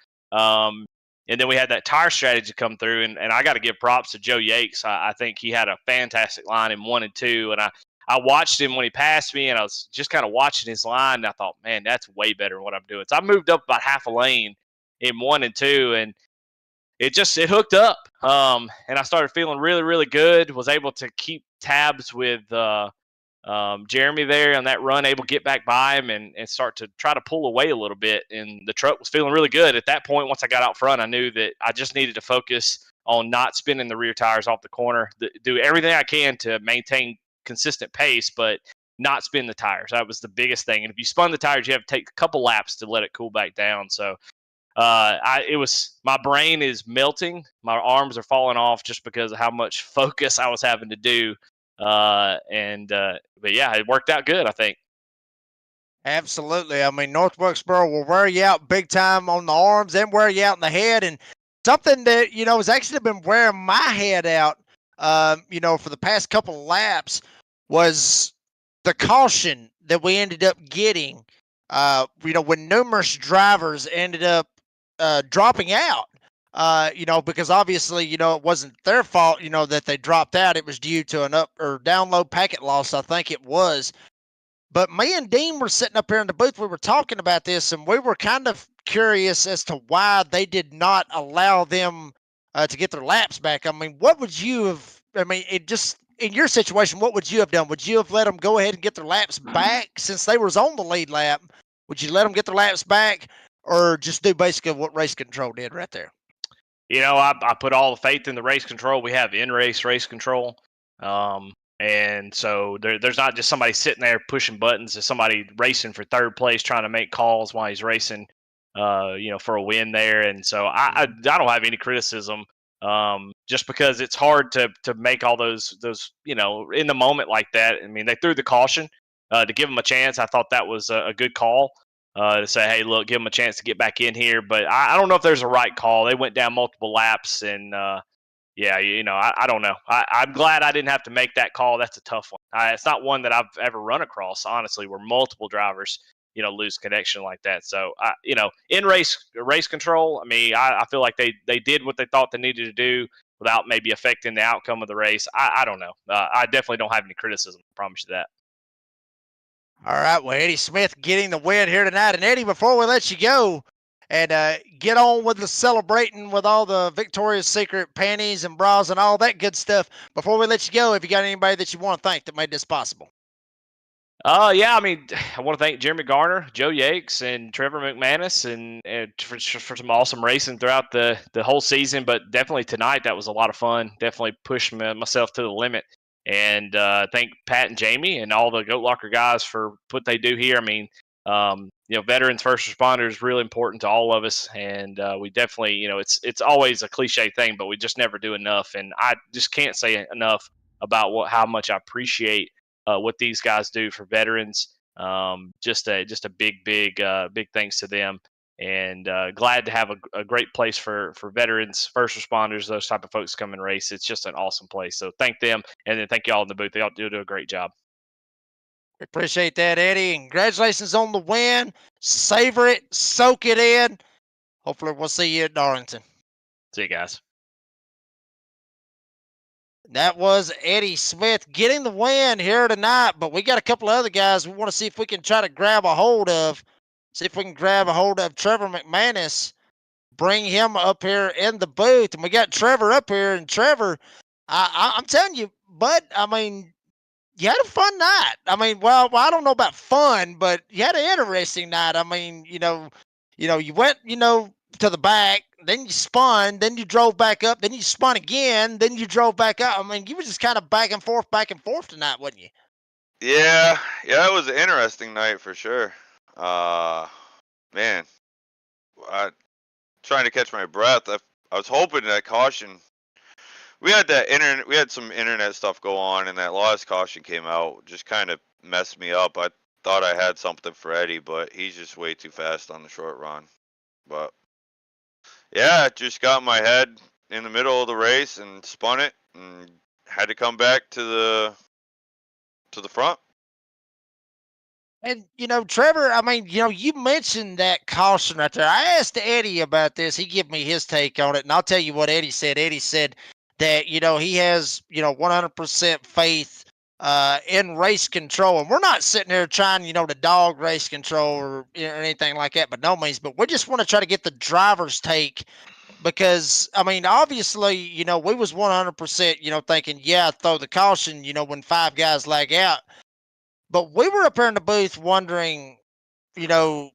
And then we had that tire strategy come through, and I got to give props to Joe Yates. I think he had a fantastic line in 1 and 2, and I watched him when he passed me, and I was just kind of watching his line, and I thought, man, that's way better than what I'm doing. So I moved up about half a lane in 1 and 2, and it hooked up, and I started feeling really, really good. Was able to keep tabs with Jeremy there on that run, able to get back by him and start to try to pull away a little bit. And the truck was feeling really good. At that point, once I got out front, I knew that I just needed to focus on not spinning the rear tires off the corner, do everything I can to maintain consistent pace, but not spin the tires. That was the biggest thing. And if you spun the tires, you have to take a couple laps to let it cool back down. So my brain is melting. My arms are falling off just because of how much focus I was having to do. But yeah, it worked out good, I think. Absolutely. I mean, North Wilkesboro will wear you out big time on the arms and wear you out in the head. And something that, you know, has actually been wearing my head out, you know, for the past couple of laps was the caution that we ended up getting, you know, when numerous drivers ended up dropping out. You know, because obviously, you know, it wasn't their fault, you know, that they dropped out. It was due to an up or download packet loss, I think it was. But me and Dean were sitting up here in the booth. We were talking about this, and we were kind of curious as to why they did not allow them to get their laps back. I mean, what would you have? I mean, it just in your situation, what would you have done? Would you have let them go ahead and get their laps back since they was on the lead lap? Would you let them get their laps back, or just do basically what race control did right there? You know, I put all the faith in the race control. We have race control. And so there's not just somebody sitting there pushing buttons. There's somebody racing for third place, trying to make calls while he's racing, you know, for a win there. And so I don't have any criticism, just because it's hard to make all those, you know, in the moment like that. I mean, they threw the caution to give them a chance. I thought that was a good call. To say, hey, look, give them a chance to get back in here. But I don't know if there's a right call. They went down multiple laps, and yeah, you know, I don't know. I'm glad I didn't have to make that call. That's a tough one. It's not one that I've ever run across, honestly, where multiple drivers, you know, lose connection like that. So, you know, in race control, I mean, I feel like they did what they thought they needed to do without maybe affecting the outcome of the race. I don't know. I definitely don't have any criticism. I promise you that. All right, well, Eddie Smith getting the win here tonight. And Eddie, before we let you go and get on with the celebrating with all the Victoria's Secret panties and bras and all that good stuff, before we let you go, have you got anybody that you want to thank that made this possible? Yeah, I mean, I want to thank Jeremy Garner, Joe Yakes, and Trevor McManus, and for some awesome racing throughout the whole season. But definitely tonight, that was a lot of fun. Definitely pushed myself to the limit. And thank Pat and Jamie and all the Goat Locker guys for what they do here. I mean, you know, veterans, first responders, really important to all of us. And we definitely, you know, it's always a cliche thing, but we just never do enough. And I just can't say enough about how much I appreciate what these guys do for veterans. Just a big thanks to them. And glad to have a great place for veterans, first responders, those type of folks come and race. It's just an awesome place. So thank them, and then thank you all in the booth. They all do a great job. Appreciate that, Eddie. And congratulations on the win. Savor it, soak it in. Hopefully, we'll see you at Darlington. See you guys. That was Eddie Smith getting the win here tonight, but we got a couple of other guys we want to see if we can try to grab a hold of. See if we can grab a hold of Trevor McManus, bring him up here in the booth. And we got Trevor up here. And Trevor, I'm telling you, bud, I mean, you had a fun night. I mean, well, I don't know about fun, but you had an interesting night. I mean, you went, to the back, then you spun, then you drove back up, then you spun again, then you drove back up. I mean, you were just kind of back and forth tonight, wasn't you? Yeah, it was an interesting night for sure. Man, I trying to catch my breath. I was hoping that caution. We had that internet. We had some internet stuff go on, and that last caution came out. Just kind of messed me up. I thought I had something for Eddie, but he's just way too fast on the short run. But yeah, it just got in my head in the middle of the race and spun it, and had to come back to the front. And, Trevor, I mean, you mentioned that caution right there. I asked Eddie about this. He gave me his take on it. And I'll tell you what Eddie said. Eddie said that, he has, 100% faith in race control. And we're not sitting there trying, to dog race control or anything like that, by no means. But we just want to try to get the driver's take because, I mean, obviously, we was 100%, thinking, yeah, throw the caution, when five guys lag out. But we were up here in the booth wondering, you know,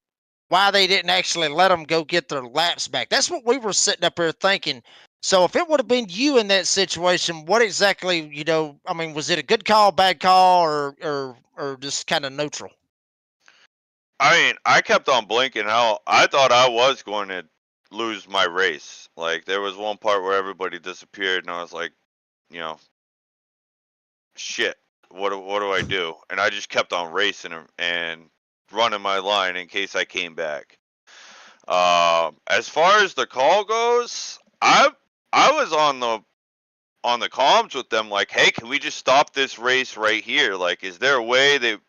why they didn't actually let them go get their laps back. That's what we were sitting up here thinking. So if it would have been you in that situation, what exactly, I mean, was it a good call, bad call, or just kind of neutral? I mean, I kept on blinking how I thought I was going to lose my race. Like there was one part where everybody disappeared, and I was like, you know, shit. What do I do? And I just kept on racing and running my line in case I came back. As far as the call goes, I was on the comms with them like, hey, can we just stop this race right here? Like, is there a way that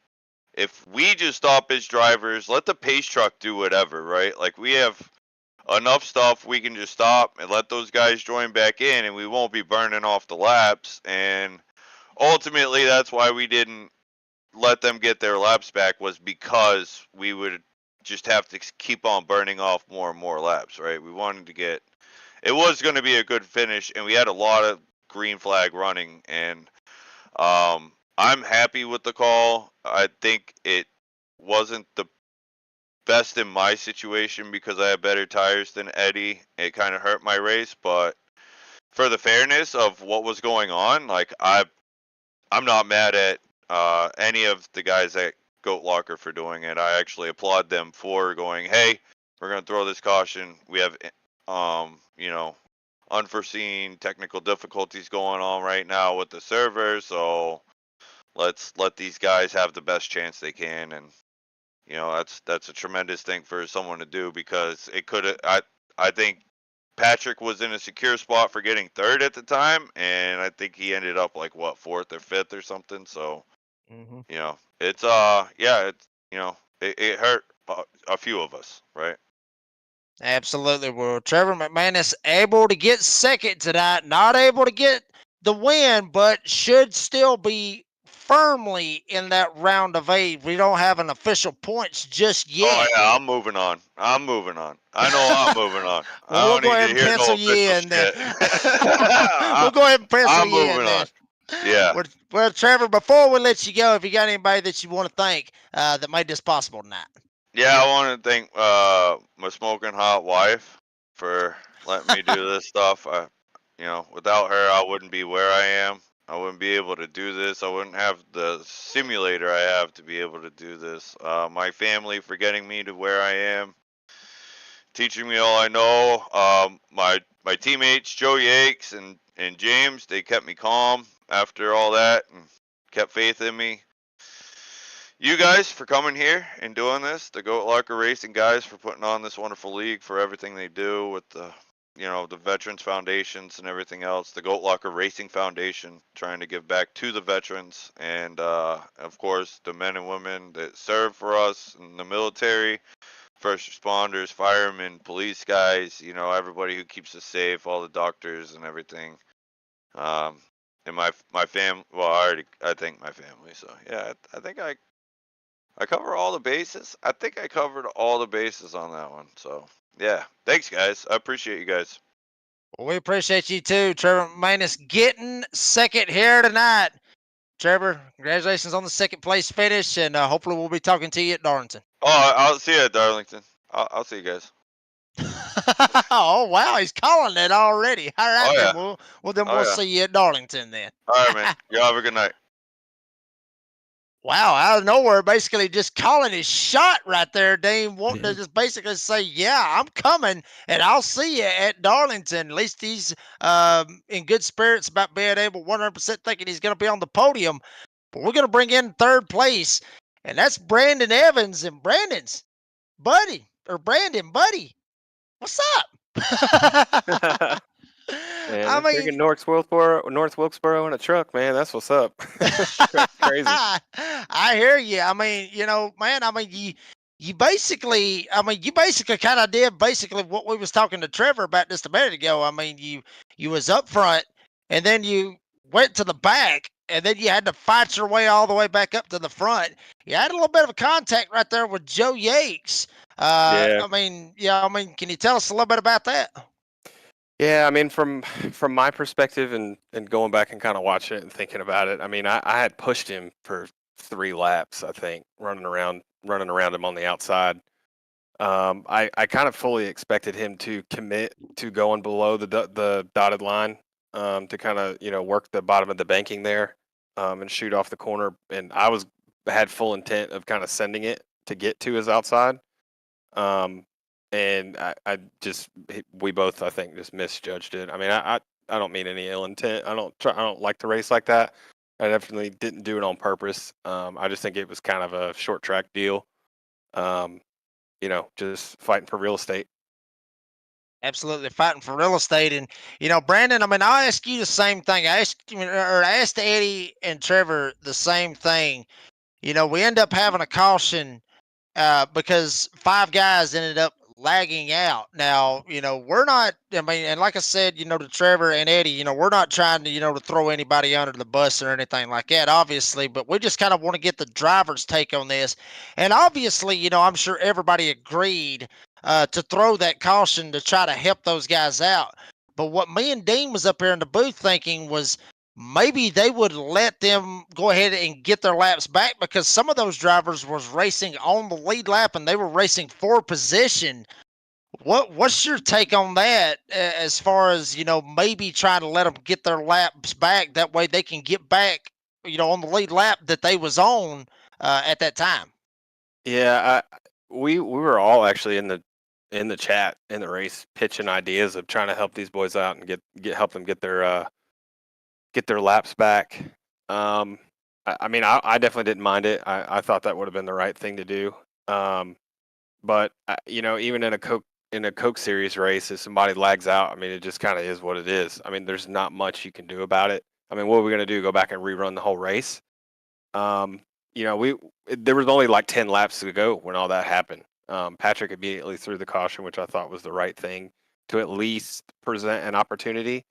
if we just stop as drivers, let the pace truck do whatever, right? Like we have enough stuff, we can just stop and let those guys join back in, and we won't be burning off the laps. And ultimately, that's why we didn't let them get their laps back, was because we would just have to keep on burning off more and more laps, right? We wanted to get, it was going to be a good finish, and we had a lot of green flag running, and I'm happy with the call. I think it wasn't the best in my situation because I had better tires than Eddie. It kind of hurt my race, but for the fairness of what was going on, like I'm not mad at any of the guys at Goat Locker for doing it. I actually applaud them for going, hey, we're going to throw this caution. We have, unforeseen technical difficulties going on right now with the server, so let's let these guys have the best chance they can. And that's a tremendous thing for someone to do, because it could, I think Patrick was in a secure spot for getting third at the time, and I think he ended up like what, fourth or fifth or something. So it's it hurt a few of us, right? Absolutely. Well, Trevor McManus able to get second tonight, not able to get the win, but should still be firmly in that round of 8. We don't have an official points just Oh yet. yeah, I'm moving on. I know I'm moving on. Well, we'll I don't go need ahead to and hear pencil no you official in then. shit. We'll go ahead and pencil I'm you in moving then. on. Yeah. Well, Trevor, before we let you go, if you got anybody that you want to thank that made this possible tonight. Yeah, I want to thank my smoking hot wife for letting me do this stuff. Without her, I wouldn't be where I am. I wouldn't be able to do this. I wouldn't have the simulator I have to be able to do this. My family for getting me to where I am, teaching me all I know. My teammates, Joe Yakes and James, they kept me calm after all that and kept faith in me. You guys for coming here and doing this, the Goat Locker Racing guys for putting on this wonderful league, for everything they do with the Veterans Foundations and everything else, the Goat Locker Racing Foundation trying to give back to the veterans, and of course the men and women that serve for us in the military, first responders, firemen, police guys, everybody who keeps us safe, all the doctors and everything. and my fam. Well, I think my family. So yeah, I think I cover all the bases. I think I covered all the bases on that one. So yeah, thanks guys. I appreciate you guys. Well, we appreciate you too, Trevor Manus, getting second here tonight. Trevor, congratulations on the second place finish, and hopefully we'll be talking to you at Darlington. Oh, I'll see you at Darlington. I'll see you guys. Oh wow, he's calling it already. All right, Oh then yeah. we'll Oh yeah. see you at Darlington then. All right, man. Y'all have a good night. Wow, out of nowhere, basically just calling his shot right there, Dean, wanting Yeah. to just basically say, yeah, I'm coming and I'll see you at Darlington. At least he's in good spirits about being able 100% thinking he's going to be on the podium. But we're going to bring in third place, and that's Brandon Evans. And Brandon's buddy, what's up? Man, I they're mean, freaking North Wilkesboro in a truck, man. That's what's up. Crazy. I hear you. I mean, man, I mean, you basically kind of did basically what we was talking to Trevor about just a minute ago. I mean, you was up front and then you went to the back and then you had to fight your way all the way back up to the front. You had a little bit of a contact right there with Joe Yates. Yeah. I mean, can you tell us a little bit about that? Yeah, I mean, from my perspective and going back and kind of watching it and thinking about it, I mean, I had pushed him for 3 laps, I think, running around him on the outside. I kind of fully expected him to commit to going below the dotted line, to kind of work the bottom of the banking there, and shoot off the corner. And had full intent of kind of sending it to get to his outside. And we both, I think, just misjudged it. I mean, I don't mean any ill intent. I don't like to race like that. I definitely didn't do it on purpose. I just think it was kind of a short track deal. Just fighting for real estate. Absolutely fighting for real estate. And, Brandon, I mean, I'll ask you the same thing. I asked Eddie and Trevor the same thing. We end up having a caution because 5 guys ended up lagging out. Now, we're not, I mean, and like I said, to Trevor and Eddie, we're not trying to, to throw anybody under the bus or anything like that, obviously, but we just kind of want to get the driver's take on this. And obviously, I'm sure everybody agreed to throw that caution to try to help those guys out. But what me and Dean was up here in the booth thinking was, maybe they would let them go ahead and get their laps back because some of those drivers was racing on the lead lap and they were racing for position. What's your take on that as far as, maybe trying to let them get their laps back? That way they can get back, on the lead lap that they was on at that time. Yeah, we were all actually in the chat in the race pitching ideas of trying to help these boys out and help them get their laps back. I mean, I definitely didn't mind it. I thought that would have been the right thing to do. But even in a Coke Series race, if somebody lags out, I mean, it just kind of is what it is. I mean, there's not much you can do about it. I mean, what are we gonna do? Go back and rerun the whole race? There was only like 10 laps to go when all that happened. Patrick immediately threw the caution, which I thought was the right thing to at least present an opportunity.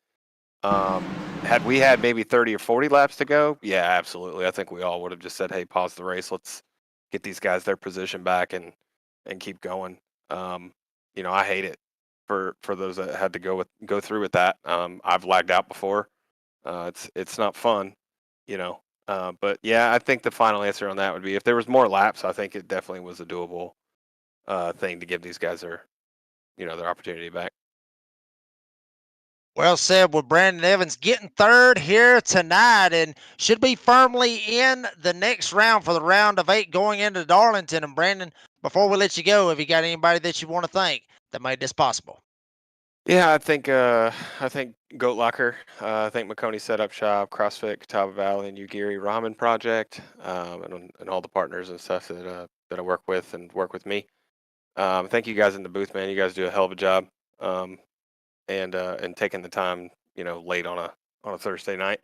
Had we had maybe 30 or 40 laps to go, yeah, absolutely. I think we all would have just said, "Hey, pause the race. Let's get these guys their position back and keep going." I hate it for those that had to go through with that. I've lagged out before. It's not fun, But yeah, I think the final answer on that would be if there was more laps. I think it definitely was a doable thing to give these guys their opportunity back. Well said, with Brandon Evans getting third here tonight and should be firmly in the next round for the round of 8 going into Darlington. And Brandon, before we let you go, have you got anybody that you want to thank that made this possible? Yeah, I think Goat Locker, I think Maconi Setup Shop, CrossFit, Catawba Valley, and Ugiri Ramen Project, and all the partners and stuff that I work with and work with me. Thank you guys in the booth, man. You guys do a hell of a job. And taking the time, late on a Thursday night.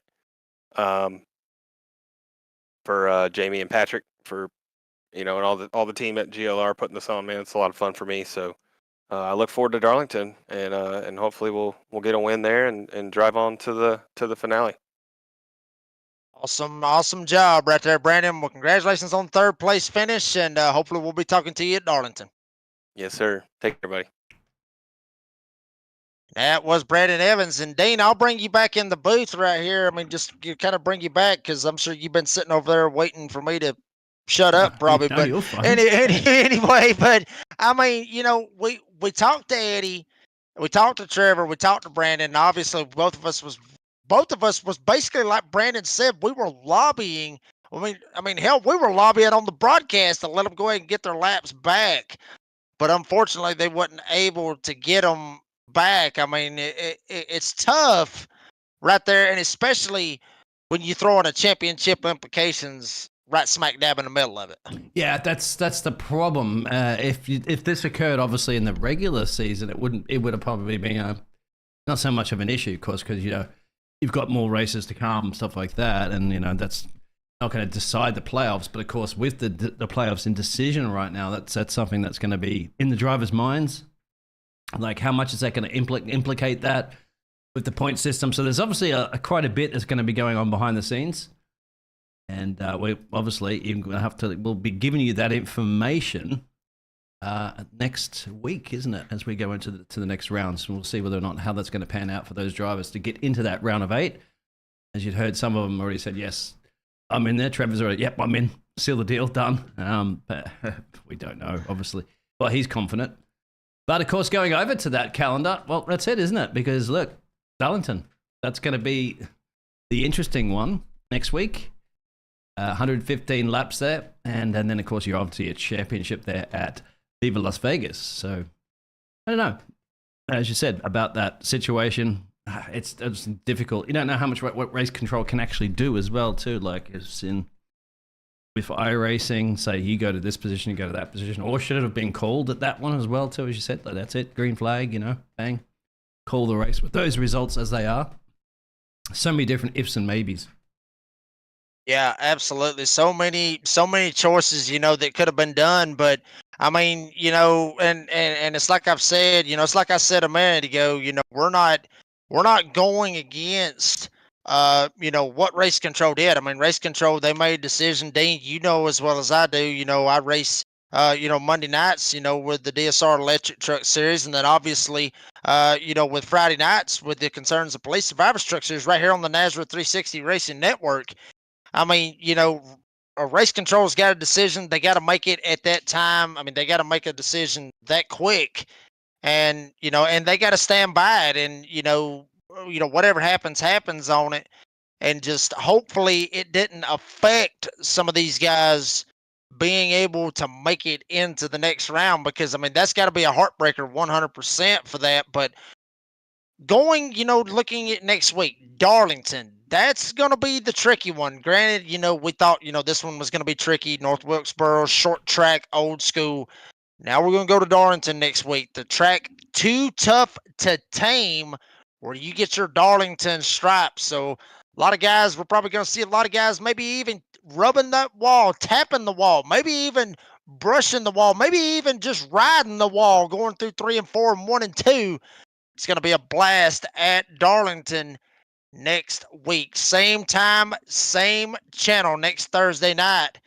For Jamie and Patrick, for and all the team at GLR putting this on, man. It's a lot of fun for me. So I look forward to Darlington, and hopefully we'll get a win there and drive on to the finale. Awesome job right there, Brandon. Well, congratulations on third place finish, and hopefully we'll be talking to you at Darlington. Yes, sir. Take care, buddy. That was Brandon Evans. And Dean, I'll bring you back in the booth right here. I mean, just kind of bring you back because I'm sure you've been sitting over there waiting for me to shut up probably. No, But you're fine. anyway, but I mean, we talked to Eddie, we talked to Trevor, we talked to Brandon, and obviously both of us was basically like Brandon said, we were lobbying. I mean, hell, we were lobbying on the broadcast to let them go ahead and get their laps back. But unfortunately, they wasn't able to get them back. I mean, it's tough right there, and especially when you throw in a championship implications right smack dab in the middle of it. Yeah, that's the problem. If this occurred, obviously in the regular season, it would have probably been not so much of an issue, of course, because you've got more races to come and stuff like that, and that's not going to decide the playoffs. But of course, with the playoffs in decision right now, that's something that's going to be in the drivers' minds. Like, how much is that going to implicate that with the point system? So there's obviously quite a bit that's going to be going on behind the scenes. And we obviously we'll be giving you that information next week, isn't it? As we go into the next rounds, and we'll see whether or not how that's going to pan out for those drivers to get into that round of 8. As you'd heard, some of them already said, yes, I'm in there. Trevor's already, yep, I'm in. Seal the deal, done. But we don't know, obviously. Well, he's confident. But of course, going over to that calendar, well, that's it, isn't it? Because look, Darlington, that's going to be the interesting one next week. 115 laps there, and then of course you're obviously at championship there at Viva Las Vegas. So I don't know, as you said about that situation, it's difficult. You don't know how much what race control can actually do as well too. Like it's in with iRacing, say you go to this position, you go to that position, or should it have been called at that one as well too? As you said, like that's it, green flag, bang, call the race with those results as they are. So many different ifs and maybes. Yeah, absolutely. So many choices, that could have been done. But I mean, and it's like I've said, it's like I said a minute ago, we're not going against, what race control did. I mean, race control, they made a decision. Dean, as well as I do, I race, Monday nights, with the DSR Electric Truck Series. And then obviously, with Friday nights with the Concerns of Police Survivors Truck Series right here on the Nazareth 360 Racing Network. I mean, a race control's got a decision. They got to make it at that time. I mean, they got to make a decision that quick, and and they got to stand by it. And whatever happens on it, and just hopefully it didn't affect some of these guys being able to make it into the next round, because I mean that's got to be a heartbreaker 100% for that. But going, looking at next week, Darlington, that's going to be the tricky one. Granted, we thought, this one was going to be tricky. North Wilkesboro, short track, old school. Now we're going to go to Darlington next week. The track too tough to tame, where you get your Darlington stripes. So a lot of guys, we're probably going to see a lot of guys maybe even rubbing that wall, tapping the wall, maybe even brushing the wall, maybe even just riding the wall, going through 3 and 4 and 1 and 2. It's going to be a blast at Darlington next week. Same time, same channel next Thursday night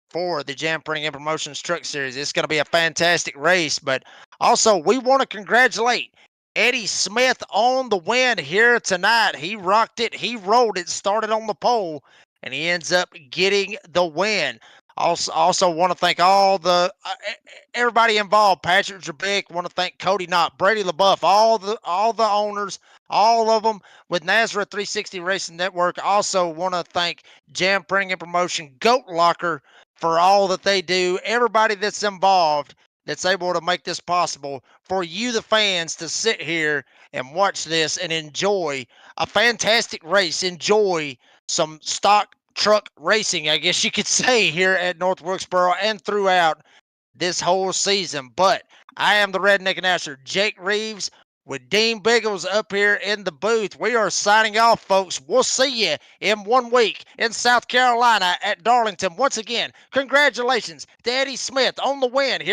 for the Jam Printing and Promotions Truck Series. It's going to be a fantastic race. But also, we want to congratulate Eddie Smith on the win here tonight. He rocked it. He rolled it, started on the pole, and he ends up getting the win. Also want to thank all the everybody involved. Patrick Drabeck, want to thank Cody Knott, Brady LaBeouf, all the owners, all of them with Nazareth 360 Racing Network. Also want to thank Jam Printing and Promotion, Goat Locker, for all that they do. Everybody that's involved that's able to make this possible for you, the fans, to sit here and watch this and enjoy a fantastic race. Enjoy some stock truck racing, I guess you could say, here at North Wilkesboro and throughout this whole season. But I am the Redneck Announcer, Jake Reeves, with Dean Biggles up here in the booth. We are signing off, folks. We'll see you in 1 week in South Carolina at Darlington. Once again, congratulations to Eddie Smith on the win here